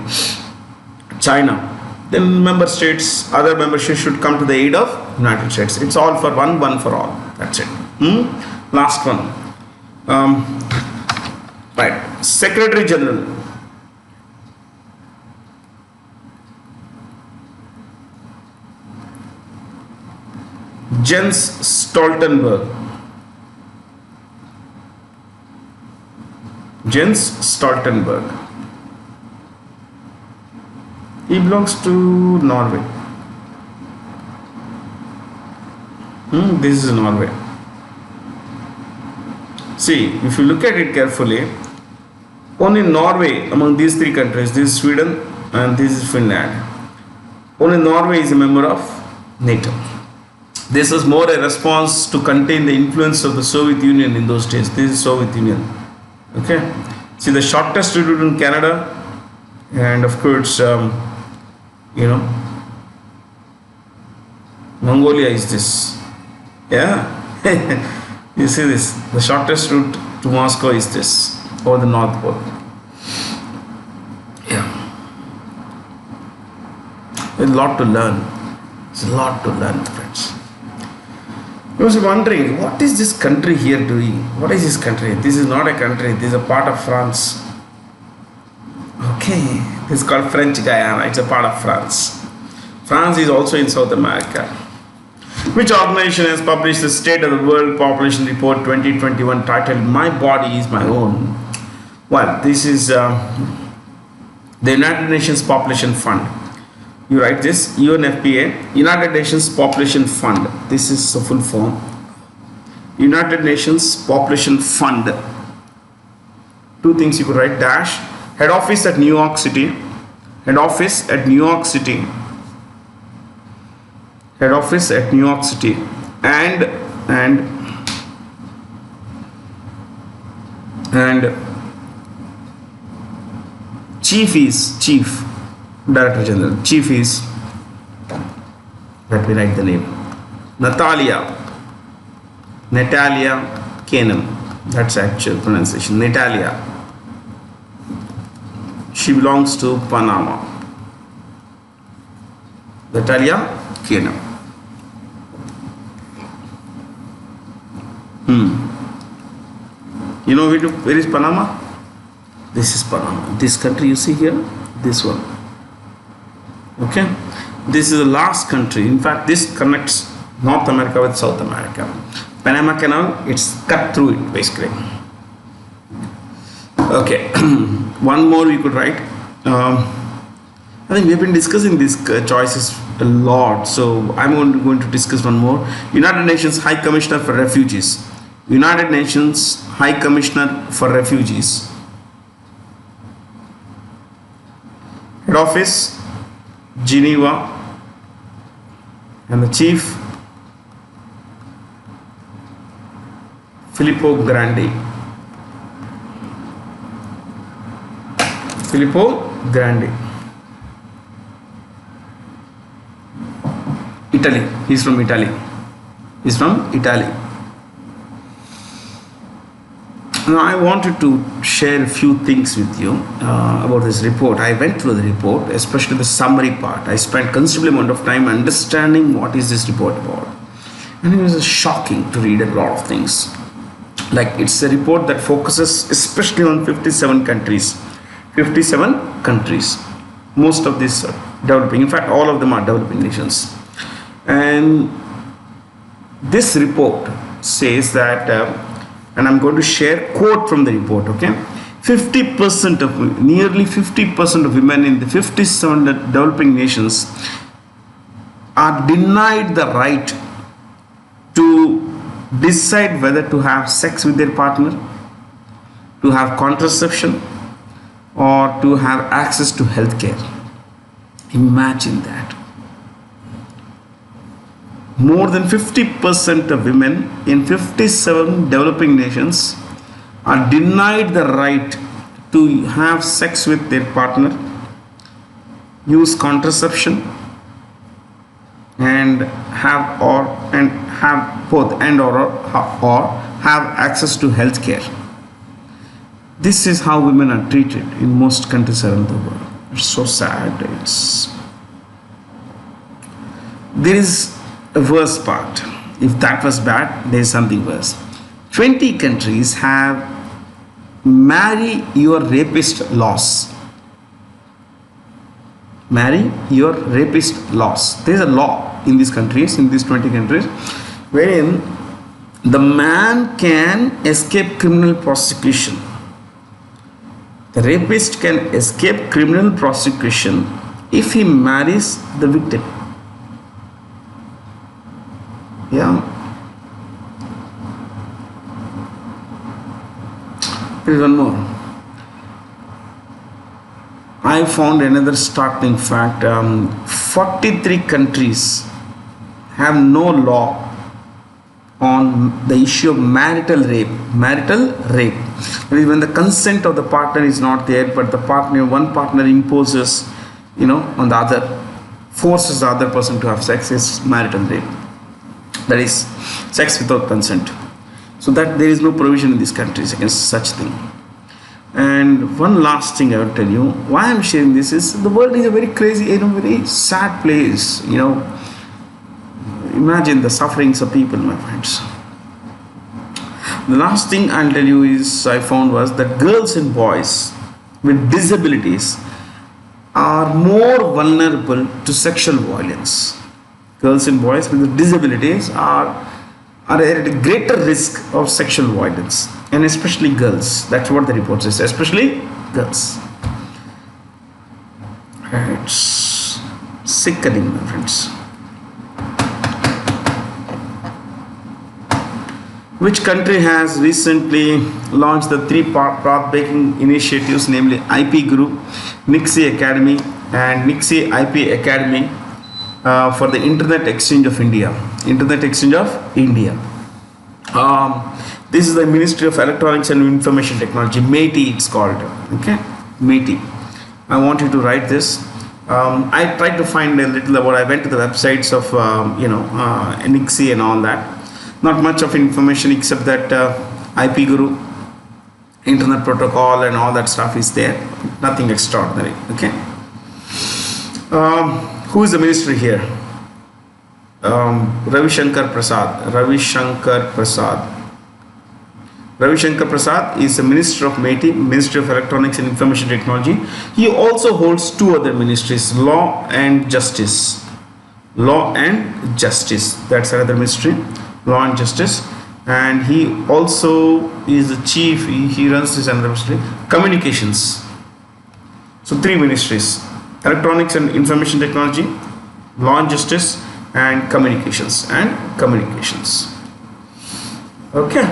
China, then other member states should come to the aid of United States. It's all for one for all. That's it. Last one. Right. Secretary General. Jens Stoltenberg. He belongs to Norway. This is Norway. See, if you look at it carefully, only Norway among these three countries, this is Sweden and this is Finland, only Norway is a member of NATO. This was more a response to contain the influence of the Soviet Union in those days. This is Soviet Union. Okay. See, the shortest route in Canada, and of course, Mongolia is this. Yeah. You see this. The shortest route to Moscow is this, over the North Pole. Yeah. There's a lot to learn. Friends. I was wondering, what is this country here doing? What is this country? This is not a country. This is a part of France. Okay. This is called French Guyana. It's a part of France. France is also in South America. Which organization has published the State of the World Population Report 2021 titled "My Body is My Own"? Well, this is the United Nations Population Fund. You write this, UNFPA, United Nations Population Fund. This is the full form. United Nations Population Fund. Two things you could write, dash, head office at New York City. Head office at New York City. And chief Director General. Chief is, let me write the name, Natalia Kanem. That's actual pronunciation. Natalia. She belongs to Panama. Natalia Kanem. You know where is Panama? This is Panama. This country you see here, this one. Okay, this is the last country. In fact, this connects North America with South America. Panama Canal, it's cut through it basically. Okay, one more we could write. I think we've been discussing these choices a lot, so I'm going to discuss one more. United Nations High Commissioner for Refugees. United Nations High Commissioner for Refugees. Head office Geneva, and the chief Filippo Grandi. Italy. He's from Italy. Now, I wanted to share a few things with you about this report. I went through the report, especially the summary part. I spent considerable amount of time understanding what is this report about, and it was shocking to read a lot of things. Like, it's a report that focuses especially on 57 countries. 57 countries. Most of these are developing. In fact, all of them are developing nations. And this report says that, and I'm going to share a quote from the report, okay? 50% of, nearly 50% of women in the 57 developing nations are denied the right to decide whether to have sex with their partner, to have contraception, or to have access to healthcare. Imagine that. More than 50% of women in 57 developing nations are denied the right to have sex with their partner, use contraception, and have have access to healthcare. This is how women are treated in most countries around the world. It's so sad. There is a worse part. If that was bad, there is something worse. 20 countries have marry your rapist laws. Marry your rapist laws. There is a law in these countries, in these 20 countries, wherein the man can escape criminal prosecution. The rapist can escape criminal prosecution if he marries the victim. Yeah. There is one more. I found another startling fact. 43 countries have no law on the issue of marital rape. Marital rape. That is when the consent of the partner is not there, but the partner, one partner imposes, on the other, forces the other person to have sex, is marital rape. That is sex without consent. So that there is no provision in these countries against such thing. And one last thing I will tell you, why I am sharing this is the world is a very crazy, very sad place. Imagine the sufferings of people, my friends. The last thing I'll tell you is I found was that girls and boys with disabilities are more vulnerable to sexual violence. Girls and boys with disabilities are at a greater risk of sexual violence, and especially girls. That's what the report says, especially girls. It's sickening, my friends. Which country has recently launched the three path-breaking initiatives, namely IP Group, Nixie Academy, and Nixie IP Academy for the Internet Exchange of India? Internet Exchange of India. This is the Ministry of Electronics and Information Technology, MeitY it's called. Okay, MeitY. I want you to write this. I tried to find a little about. I went to the websites of Nixie and all that. Not much of information except that IP Guru, Internet Protocol, and all that stuff is there. Nothing extraordinary. Okay. Who is the ministry here? Ravi Shankar Prasad. Ravi Shankar Prasad is the Minister of MeitY, Ministry of Electronics and Information Technology. He also holds two other ministries, Law and Justice. Law and Justice. That's another ministry. Law and Justice. And he also is the chief. He runs this another ministry. Communications. So three ministries: Electronics and Information Technology, Law and Justice, and Communications. Okay.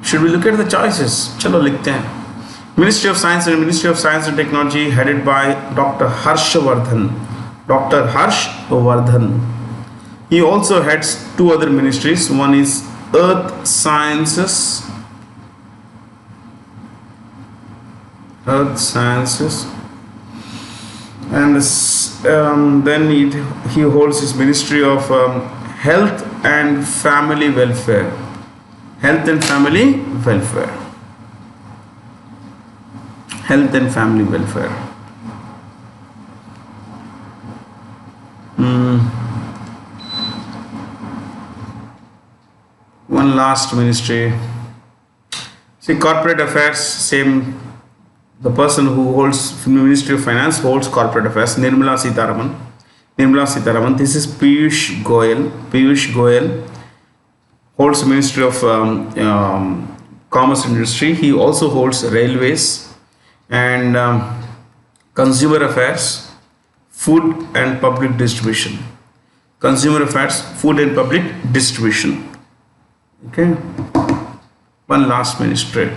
Should we look at the choices? Chalo likhte hain. Ministry of Science and Technology headed by Dr. Harshvardhan. He also heads two other ministries. One is Earth Sciences. And then he holds his Ministry of Health and Family Welfare. Health and family welfare. Health and family welfare. One last ministry. See, corporate affairs, same. The person who holds Ministry of Finance holds corporate affairs. Nirmala Sitharaman. Nirmala Sitharaman. This is Piyush Goyal. Piyush Goyal holds Ministry of Commerce and Industry. He also holds railways and consumer affairs, food and public distribution. Consumer affairs, food and public distribution. Okay. One last ministry.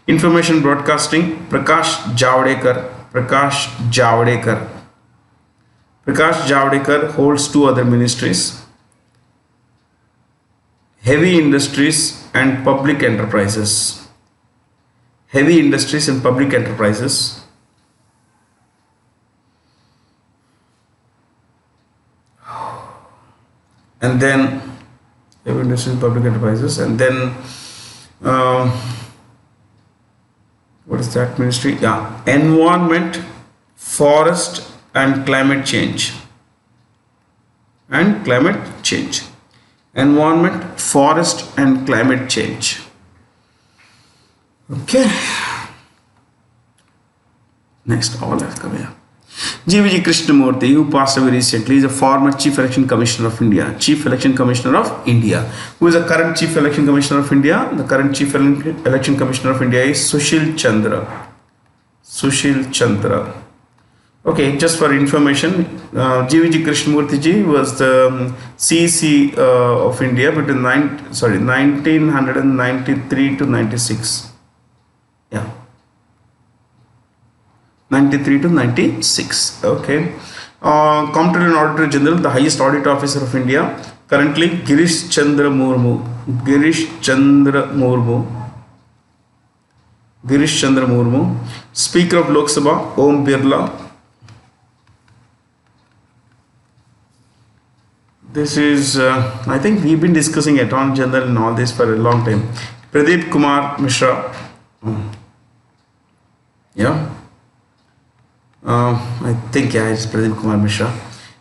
Information broadcasting, Prakash Javadekar. Prakash Javadekar. Prakash Javadekar holds two other ministries. Heavy industries and public enterprises. Heavy industries and public enterprises. And then heavy industries and public enterprises. And then what is that ministry? Yeah, environment, forest and climate change. And climate change. Environment, forest and climate change. Okay. Next, all have come here. GVG Krishnamurthy, who passed away recently, is a former Chief Election Commissioner of India. Chief Election Commissioner of India. Who is the current Chief Election Commissioner of India? The current Chief Election Commissioner of India is Sushil Chandra. Sushil Chandra. Okay, just for information, GVG Krishnamurthy ji was the CEC of India between 1993 to 96. Yeah. 93 to 96. Okay. Comptroller and Auditor General, the highest audit officer of India. Currently, Girish Chandra Murmu. Girish Chandra Murmu. Girish Chandra Murmu. Speaker of Lok Sabha, Om Birla. This is, I think we've been discussing Attorney General and all this for a long time. Pradeep Kumar Mishra. Yeah. I think, yeah, it's Pradeep Kumar Mishra.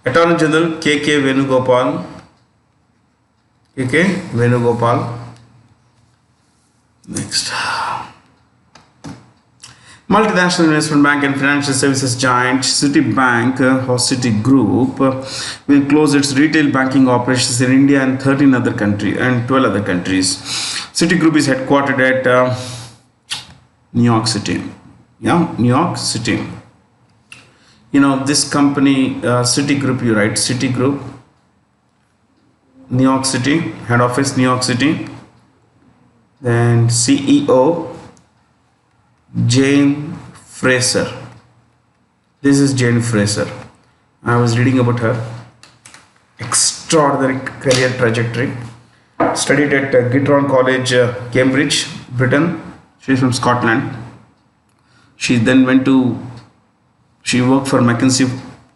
Attorney General KK Venugopal. KK Venugopal. Next. Multinational investment bank and financial services giant Citibank or Citigroup will close its retail banking operations in India and 13 other countries and 12 other countries. Citigroup is headquartered at New York City. Yeah, New York City. You know, this company, Citigroup, you write Citigroup, New York City, head office, New York City. Then CEO, Jane Fraser. This is Jane Fraser. I was reading about her. Extraordinary career trajectory. Studied at Gitron College, Cambridge, Britain. She's from Scotland. She then she worked for McKinsey,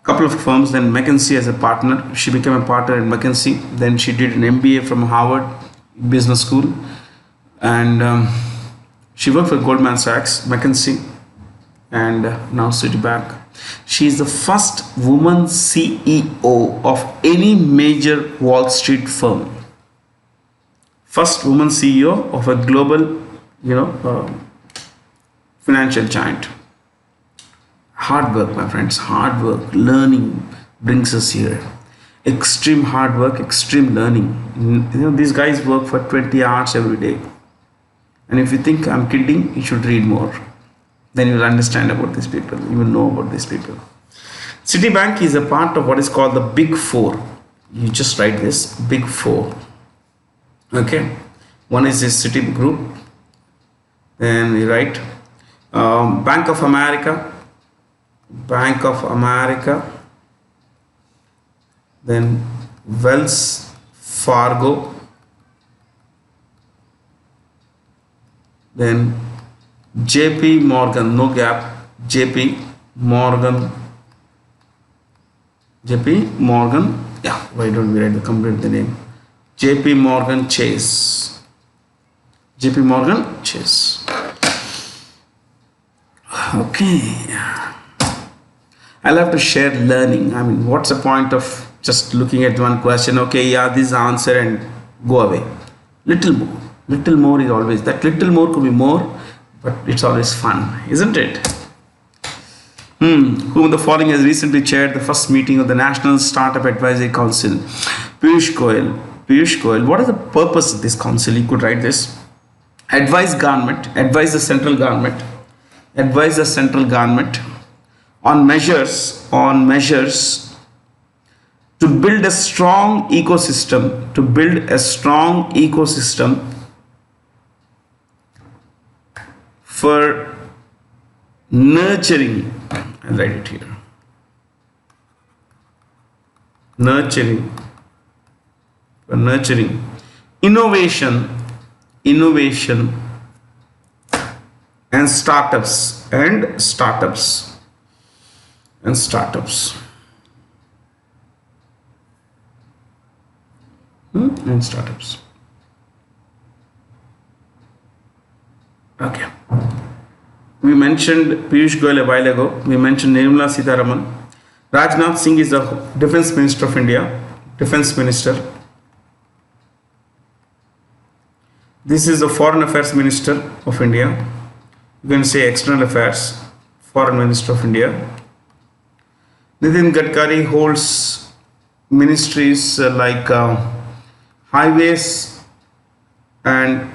couple of firms, then McKinsey as a partner. She became a partner at McKinsey. Then she did an MBA from Harvard Business School. And she worked for Goldman Sachs, McKinsey, and now Citibank. She is the first woman CEO of any major Wall Street firm. First woman CEO of a global, financial giant. Hard work, my friends, hard work, learning brings us here. Extreme hard work, extreme learning. These guys work for 20 hours every day. And if you think I'm kidding, you should read more. Then you will understand about these people. You will know about these people. Citibank is a part of what is called the Big Four. You just write this, Big Four. Okay. One is this Citigroup. Then you write Bank of America. Bank of America. Then Wells Fargo. Then JP Morgan, no gap, JP Morgan, yeah, why don't we write the complete the name? JP Morgan Chase, JP Morgan Chase. Okay. I'll have to share learning. I mean, what's the point of just looking at one question? Okay, yeah, this is the answer and go away. Little more. Little more is always, that little more could be more, but it's always fun, isn't it? Whom the following has recently chaired the first meeting of the National Startup Advisory Council? Piyush Goyal. Piyush Goyal. What is the purpose of this council? You could write this. Advise the central government on measures to build a strong ecosystem, for nurturing, I'll write it here, nurturing innovation and startups. Okay. We mentioned Piyush Goyal a while ago. We mentioned Nirmala Sitharaman. Rajnath Singh is the Defense Minister of India. Defense Minister. This is the Foreign Affairs Minister of India. You can say External Affairs, Foreign Minister of India. Nitin Gadkari holds ministries like Highways and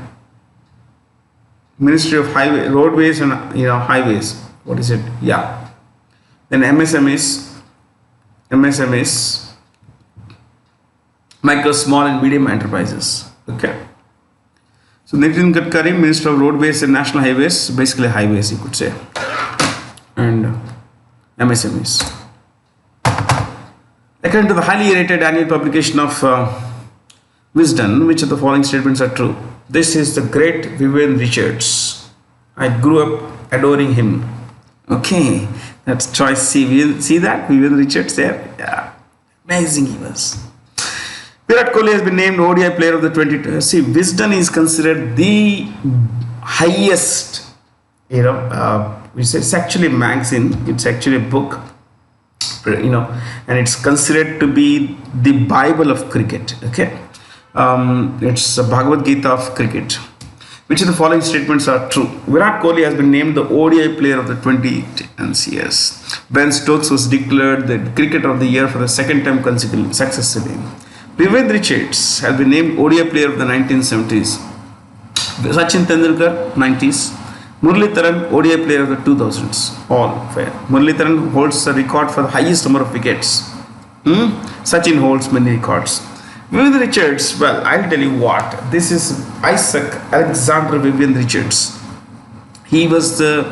Ministry of Roadways and Highways. What is it? Yeah. Then MSMEs, micro, small and medium enterprises. Okay. So Nitin Gadkari, Minister of Roadways and National Highways, basically highways you could say, and MSMEs. According to the highly rated annual publication of Wisdom, which of the following statements are true? This is the great Vivian Richards. I grew up adoring him. Okay, that's choice C. See that? Vivian Richards there? Yeah, amazing he was. Virat Kohli has been named Odi Player of the 2020. See, Wisdom is considered the highest, it's actually a magazine, it's actually a book, and it's considered to be the Bible of cricket. Okay. It's a Bhagavad Gita of cricket. Which of the following statements are true? Virat Kohli has been named the ODI Player of the 2010 Ben Stokes was declared the Cricketer of the Year for the second time successively. Vivian Richards has been named ODI Player of the 1970s. Sachin Tendulkar, 90s. Muralitharan, ODI Player of the 2000s. All fair. Muralitharan holds the record for the highest number of wickets. Sachin holds many records. Vivian Richards, well, I'll tell you what. This is Isaac Alexander Vivian Richards. He was the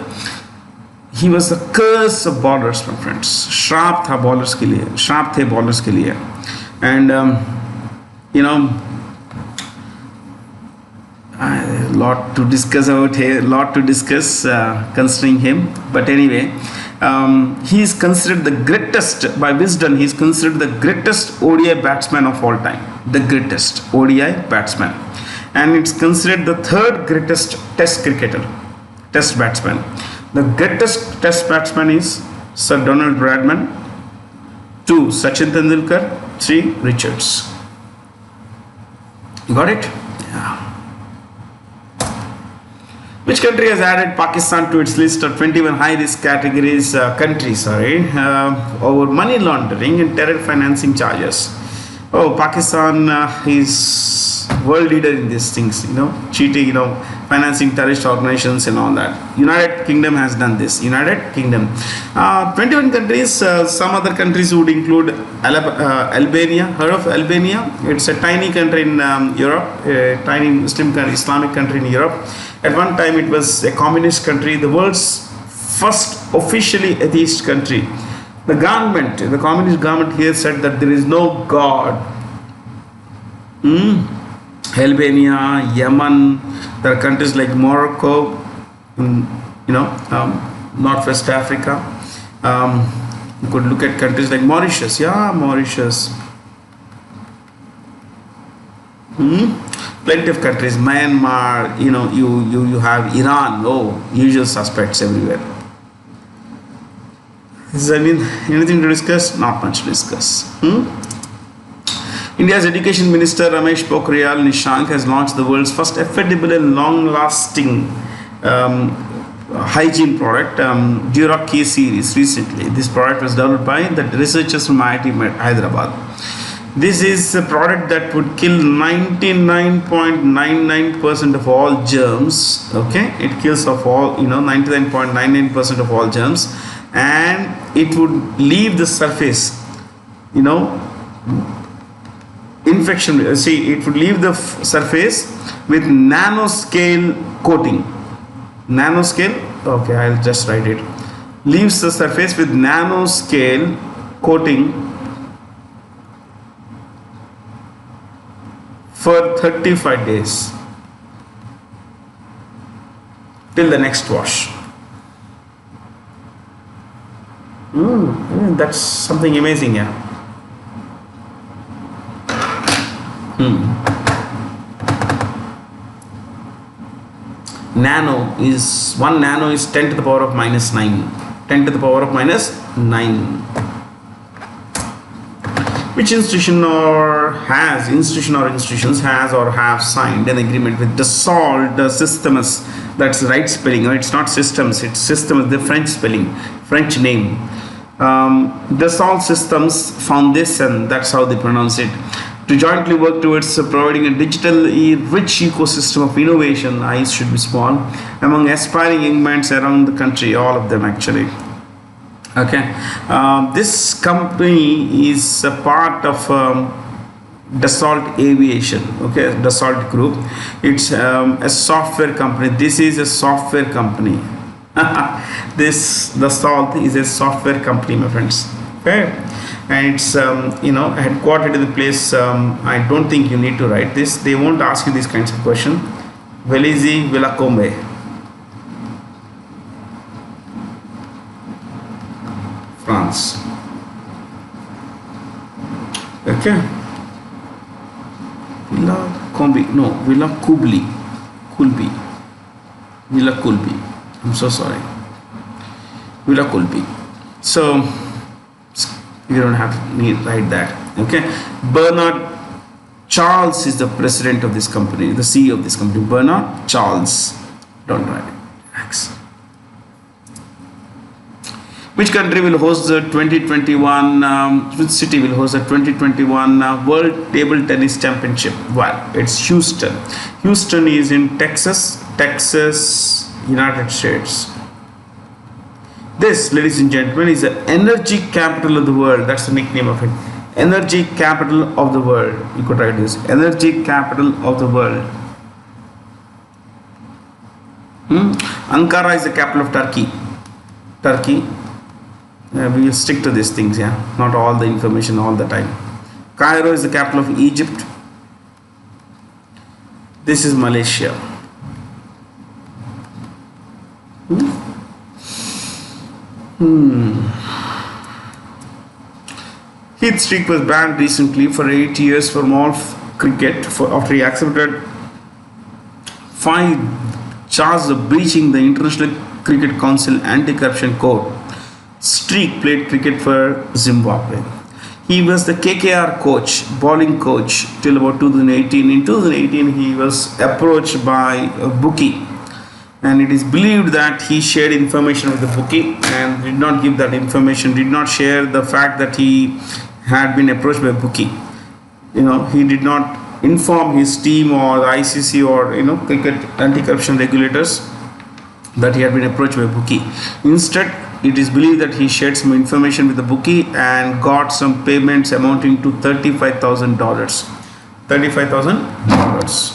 curse of bowlers, my friends. Shrap tha bowlers ke liye. And a lot to discuss about here, concerning him. But anyway, he is considered the greatest, by Wisdom, he is considered the greatest ODI batsman of all time. The greatest ODI batsman. And it's considered the third greatest test batsman. The greatest test batsman is Sir Donald Bradman. 2. Sachin Tendulkar. 3. Richards. You got it? Yeah. Which country has added Pakistan to its list of 21 high-risk countries over money laundering and terror financing charges? Oh, Pakistan is world leader in these things, cheating, financing terrorist organizations and all that. United Kingdom has done this. 21 countries. Some other countries would include Albania. Heard of Albania? It's a tiny country in Europe, a tiny Muslim country, Islamic country in Europe. At one time it was a communist country, the world's first officially atheist country. The communist government here said that there is no God. Albania, Yemen, there are countries like Morocco, Northwest Africa. You could look at countries like Mauritius. Yeah, Mauritius. plenty of countries. Myanmar, you have Iran. Oh, usual suspects everywhere. Is there anything to discuss? Not much to discuss. India's Education Minister Ramesh Pokhriyal Nishank has launched the world's first affordable and long-lasting hygiene product, Duroc K series, recently. This product was developed by the researchers from IIT Hyderabad. This is a product that would kill 99.99% of all germs. Okay, it kills of all 99.99% of all germs, and it would leave the surface, infection. See, it would leave the surface with nanoscale coating. Nanoscale. Okay, I'll just write it. Leaves the surface with nanoscale coating for 35 days till the next wash. That's something amazing, yeah. Nano is 1 nano is 10 to the power of minus 9. 10 to the power of minus 9. Which institutions has or have signed an agreement with Dassault Systems? That's the right spelling. It's not systems, it's systems, the French spelling, French name. Dassault Systems Foundation, that's how they pronounce it, to jointly work towards providing a digitally rich ecosystem of innovation, eyes should be small, among aspiring young minds around the country, all of them actually. Okay, this company is a part of Dassault Aviation, okay, Dassault Group. It's a software company. This is a software company. This Dassault is a software company, my friends. Okay, and it's headquartered in the place. I don't think you need to write this. They won't ask you these kinds of questions. Vélizy Villacombe. France. Okay. Villa Coulby. I'm so sorry. Villa Coulby. So you don't have to write that. Okay. Bernard Charles is the president of this company, the CEO of this company. Bernard Charles. Don't write it. Thanks. Which country will host the 2021, which city will host the 2021 World Table Tennis Championship? Well, it's Houston. Houston is in Texas, United States. This, ladies and gentlemen, is the energy capital of the world. That's the nickname of it. Energy capital of the world. You could write this. Energy capital of the world. Ankara is the capital of Turkey. We will stick to these things, yeah. Not all the information all the time. Cairo is the capital of Egypt. This is Malaysia. Heath Streak was banned recently for 8 years from all cricket after he accepted 5 charges of breaching the International Cricket Council Anti-Corruption Code. Streak played cricket for Zimbabwe. He was the KKR coach, bowling coach, till about 2018. In 2018, he was approached by a bookie, and it is believed that he shared information with the bookie and did not give that information, did not share the fact that he had been approached by a bookie. He did not inform his team or the ICC or cricket anti-corruption regulators that he had been approached by a bookie. Instead, it is believed that he shared some information with the bookie and got some payments amounting to $35,000. $35,000.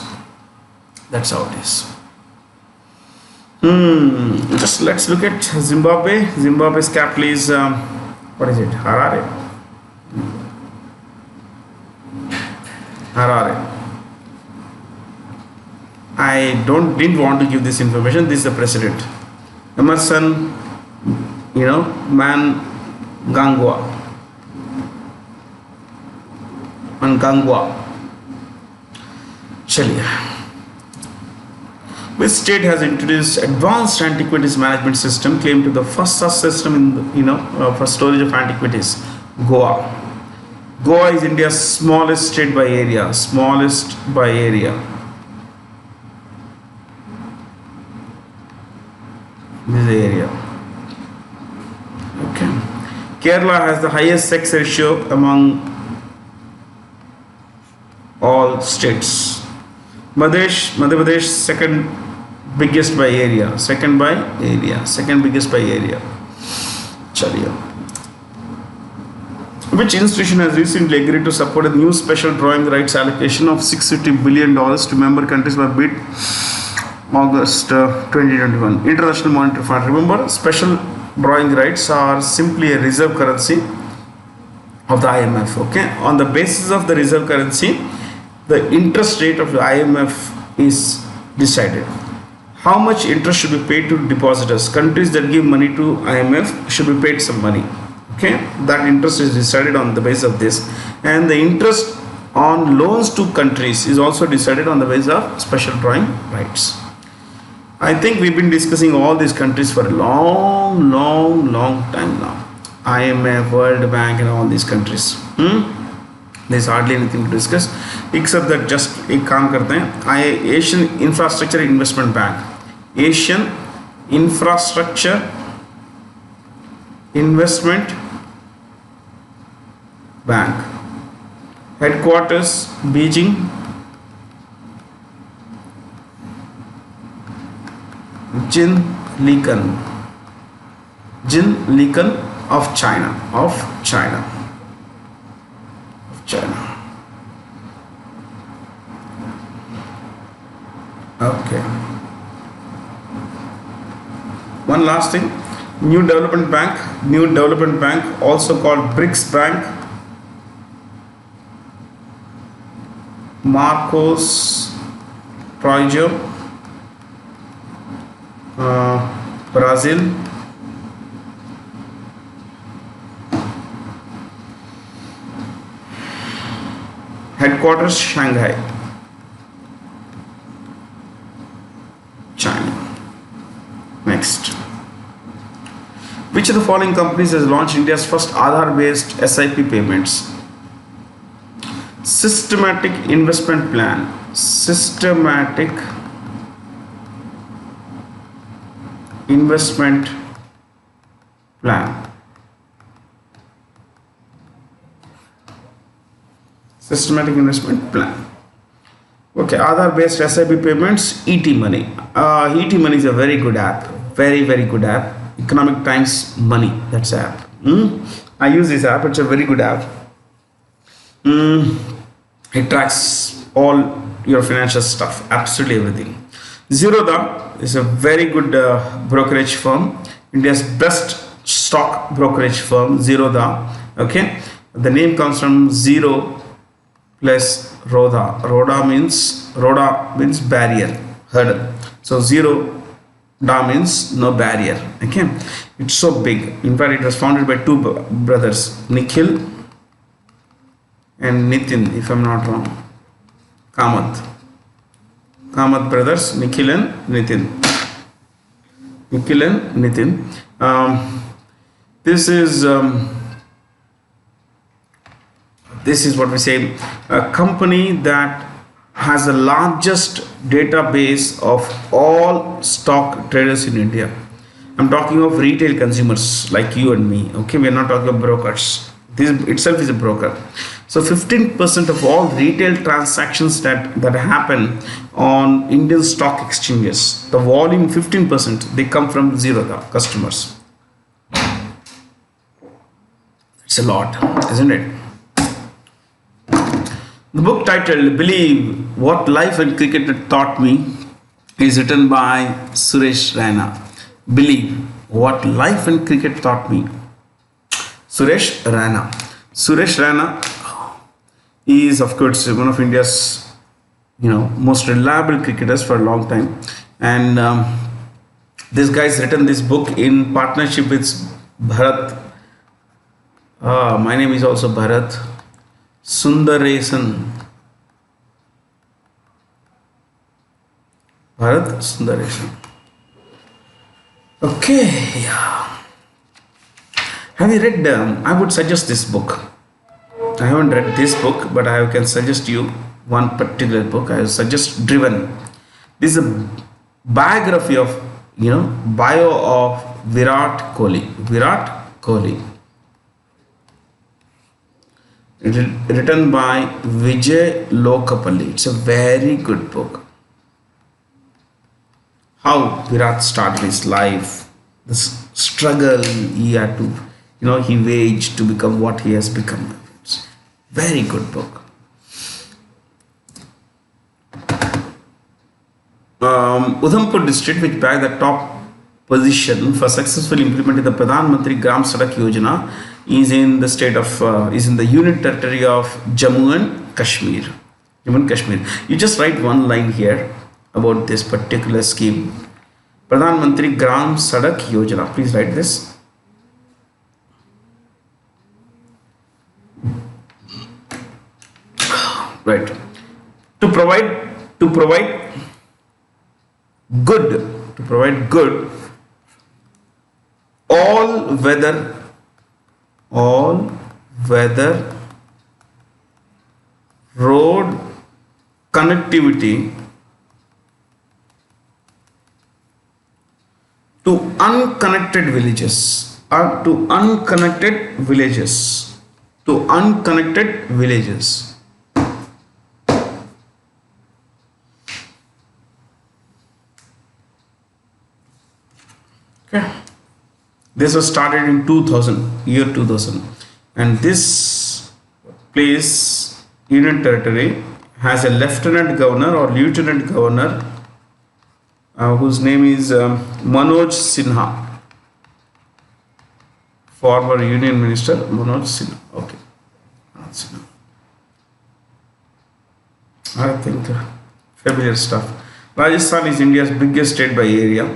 That's how it is. Just let's look at Zimbabwe. Zimbabwe's capital is what is it? Harare. I didn't want to give this information. This is the president, Emerson, Mnangagwa. चलिए, which state has introduced advanced antiquities management system claimed to the first such system in for storage of antiquities? Goa. Goa is India's smallest state by area. Smallest by area. This is the area. Okay. Kerala has the highest sex ratio among all states. Madhya Pradesh second biggest by area. Second biggest by area. Chaliye. Which institution has recently agreed to support a new special drawing rights allocation of $650 billion to member countries by bid August 2021? International Monetary Fund. Remember, special drawing rights are simply a reserve currency of the IMF. Okay, on the basis of the reserve currency, the interest rate of the IMF is decided. How much interest should be paid to depositors? Countries that give money to IMF should be paid some money. Okay, that interest is decided on the basis of this, and the interest on loans to countries is also decided on the basis of special drawing rights. I think we've been discussing all these countries for a long time now. IMF, World Bank, and all these countries. There's hardly anything to discuss except that just एक काम करते हैं, Asian Infrastructure Investment Bank. Asian Infrastructure Investment Bank. Headquarters Beijing. Jin Likan of China. Okay. One last thing. New Development Bank, also called BRICS Bank. Marcos Troijo, Brazil. Headquarters Shanghai, China. Next. Which of the following companies has launched India's first Aadhaar-based SIP payments? Systematic Investment Plan. Systematic Investment Plan. Systematic Investment Plan. Okay, Aadhaar-based SIP payments, ET Money. ET Money is a very good app. Very good app. Economic Times Money. That's the app. I use this app. It's a very good app. It tracks all your financial stuff. Absolutely everything. Zerodha is a very good brokerage firm. India's best stock brokerage firm. Zerodha. Okay. The name comes from zero plus Rodha. Rodha means barrier, hurdle. So zero Da means no barrier. Okay, it's so big. In fact, it was founded by two brothers, Nikhil and Nitin, if I'm not wrong. Kamath brothers, Nikhil and Nitin. This is what we say, a company that has the largest database of all stock traders in India. I'm talking of retail consumers like you and me. Okay, we are not talking of brokers. This itself is a broker. So 15% of all retail transactions that happen on Indian stock exchanges, the volume 15%, they come from Zerodha customers. It's a lot, isn't it? The book titled Believe What Life and Cricket Taught Me is written by Suresh Raina. Believe What Life and Cricket Taught Me. Suresh Raina. Suresh Raina is, of course, one of India's most reliable cricketers for a long time, and this guy's written this book in partnership with Bharat. My name is also Bharat Sundaresan. Bharat Sundaresan. Okay, yeah. Have you read? I would suggest this book. I haven't read this book, but I can suggest you one particular book. I suggest Driven. This is a biography of, bio of Virat Kohli. Virat Kohli. Written by Vijay Lokapalli. It's a very good book. How Virat started his life, the struggle he had to, he waged to become what he has become. It's very good book. Udhampur district, which bagged the top position for successfully implementing the Pradhan Mantri Gram Sadak Yojana, is in the state of is in the unit territory of Jammu and Kashmir. Jammu and Kashmir. You just write one line here about this particular scheme. Pradhan Mantri Gram Sadak Yojana. Please write this. Right. To provide good all weather road connectivity to unconnected villages Okay. This was started in 2000, and this place, Union Territory, has a lieutenant governor or lieutenant governor whose name is Manoj Sinha, former Union Minister Manoj Sinha. Okay, I think familiar stuff. Rajasthan is India's biggest state by area.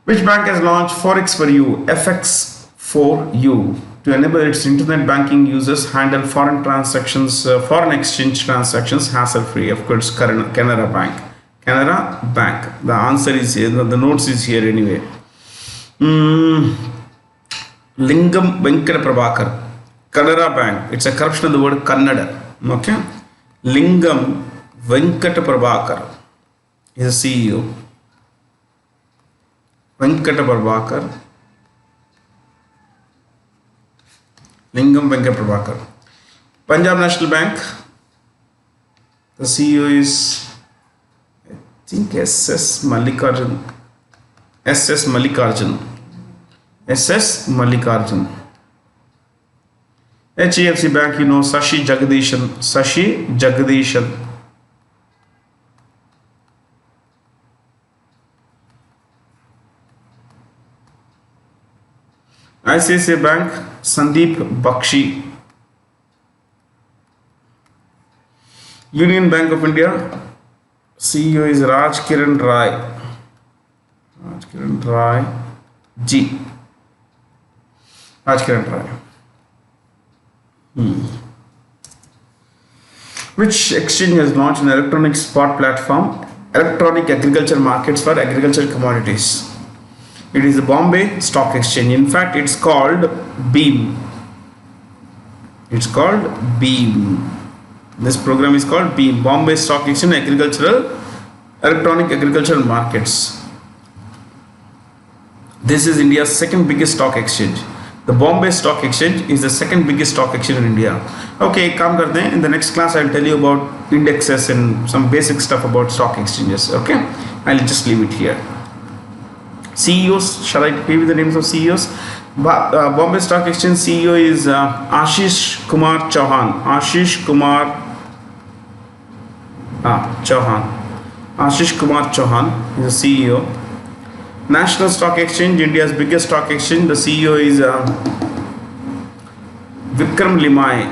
Which bank has launched Forex for You, FX for You, to enable its internet banking users handle foreign exchange transactions hassle-free? Of course, Canara Bank. Canara Bank. The answer is here. The notes is here anyway. Lingam Venkata Prabhakar. Canara Bank. It's a corruption of the word Kannada. Okay. Lingam Venkata Prabhakar is a CEO. Venkata Prabhakar. Lingam Venkata Prabhakar. Punjab National Bank. The CEO is, I think, SS Mallikarjun. HDFC Bank, Sashi Jagdishan. ICICI Bank, Sandeep Bakshi. Union Bank of India, CEO is Raj Kiran Rai G. Raj Kiran Rai. Which exchange has launched an electronic spot platform, electronic agriculture markets for agricultural commodities? It is the Bombay Stock Exchange. In fact, it's called BEAM. This program is called BEAM, Bombay Stock Exchange Electronic Agricultural Markets. This is India's second biggest stock exchange. The Bombay Stock Exchange is the second biggest stock exchange in India. Okay, काम करते हैं. In the next class, I'll tell you about indexes and some basic stuff about stock exchanges. Okay, I'll just leave it here. CEOs, shall I give you the names of CEOs? Bombay Stock Exchange CEO is Ashish Kumar Chauhan. Ashish Kumar Chauhan is the CEO. National Stock Exchange, India's biggest stock exchange. The CEO is Vikram Limaye.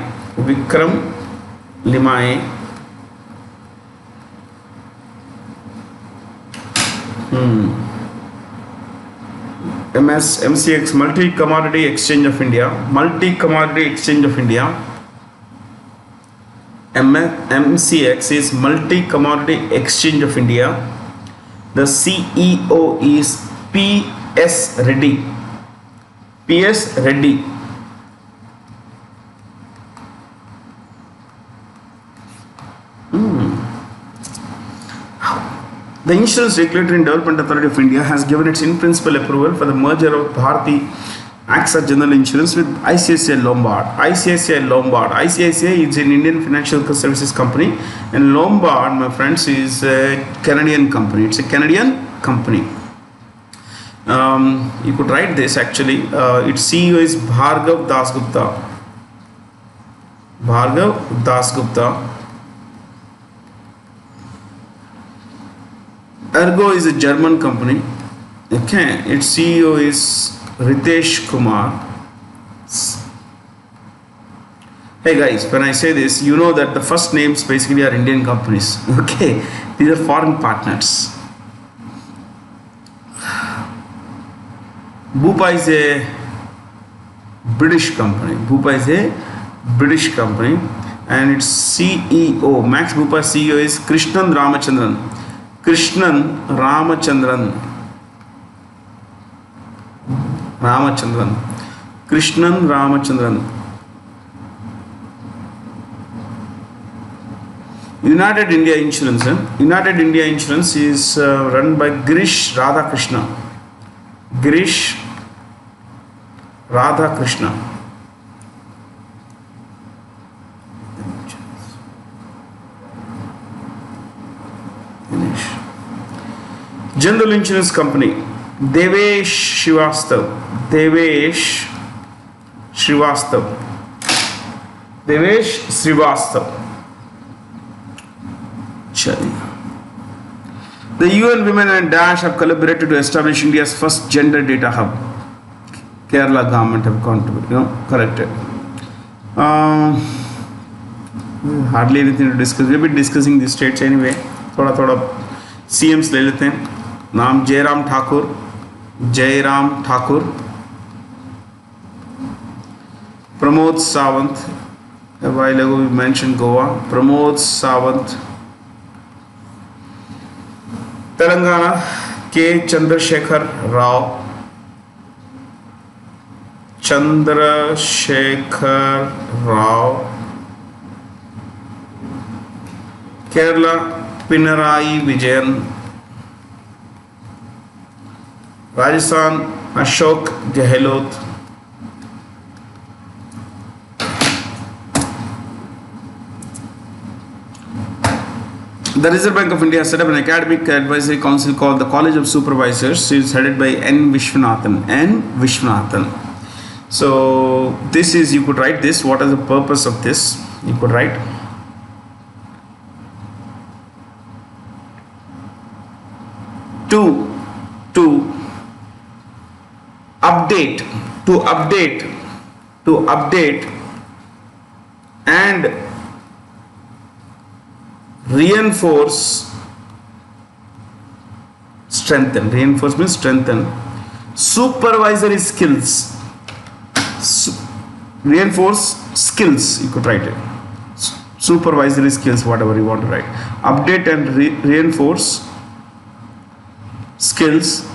MCX, Multi Commodity Exchange of India. MCX is Multi Commodity Exchange of India. The CEO is PS Reddy. PS Reddy. The Insurance Regulatory and Development Authority of India has given its in-principle approval for the merger of Bharti AXA General Insurance with ICICI Lombard. ICICI is an Indian financial services company, and Lombard, my friends, is a Canadian company. It's a Canadian company. You could write this actually. Its CEO is Bhargav Dasgupta. Bhargav Dasgupta. Ergo is a German company. Okay, its CEO is Ritesh Kumar. Hey guys, when I say this, you know that the first names basically are Indian companies. Okay, these are foreign partners. Bupa is a British company. And its CEO, Max Bupa CEO is Krishnan Ramachandran. United India Insurance. United India Insurance is run by Girish Radhakrishna. General Insurance Company, Devesh Srivastav. The UN Women and Dash have collaborated to establish India's first gender data hub. Kerala government have contributed, corrected. Hardly anything to discuss. We've been discussing these states anyway. थोड़ा CMs ले लेते हैं. नाम Jairam Thakur, Pramod Sawant. A while ago we mentioned Goa. Pramod Sawant. Telangana, K. Chandrasekhar Rao. Kerala, Pinarayi Vijayan. Rajasthan, Ashok Gehlot. The Reserve Bank of India has set up an academic advisory council called the College of Supervisors. It is headed by N. Vishwanathan. So this is, you could write this. What is the purpose of this? You could write. To update and reinforce supervisory skills. Reinforce skills, you could write it. Supervisory skills, whatever you want to write. Update and reinforce skills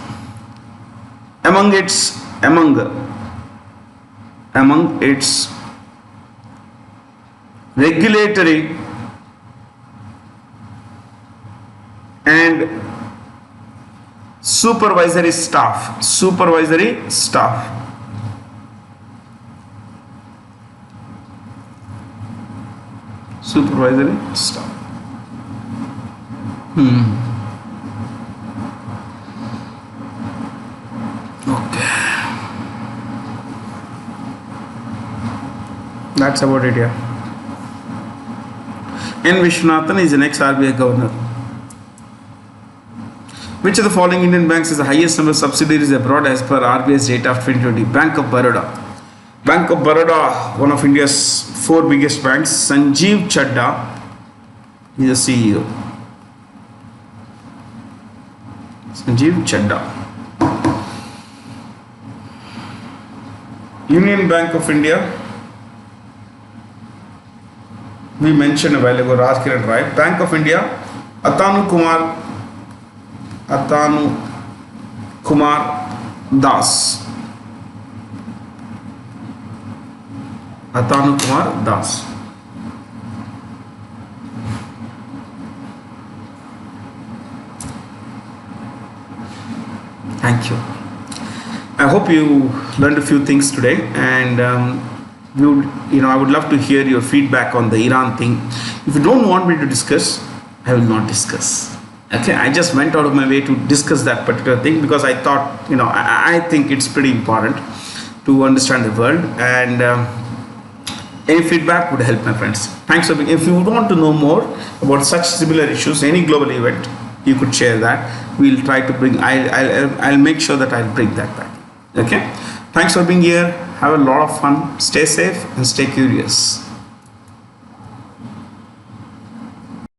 among its regulatory and supervisory staff. Okay, that's about it here. N. Vishwanathan is an ex-RBI governor. Which of the following Indian banks has the highest number of subsidiaries abroad as per RBI's data of 2020? Bank of Baroda, one of India's 4 biggest banks. Sanjeev Chadda is the CEO. Union Bank of India. we mentioned a while ago, Raj Kiran Rai. Bank of India, Atanu Kumar Das. Atanu Kumar Das. Thank you. I hope you learned a few things today, and I would love to hear your feedback on the Iran thing. If you don't want me to discuss, I will not discuss. Okay, I just went out of my way to discuss that particular thing because I thought, I think it's pretty important to understand the world, and any feedback would help, my friends. Thanks for being. If you want to know more about such similar issues, any global event, you could share that. We'll try to bring. I'll make sure that I'll bring that back. Okay. Thanks for being here. Have a lot of fun. Stay safe and stay curious.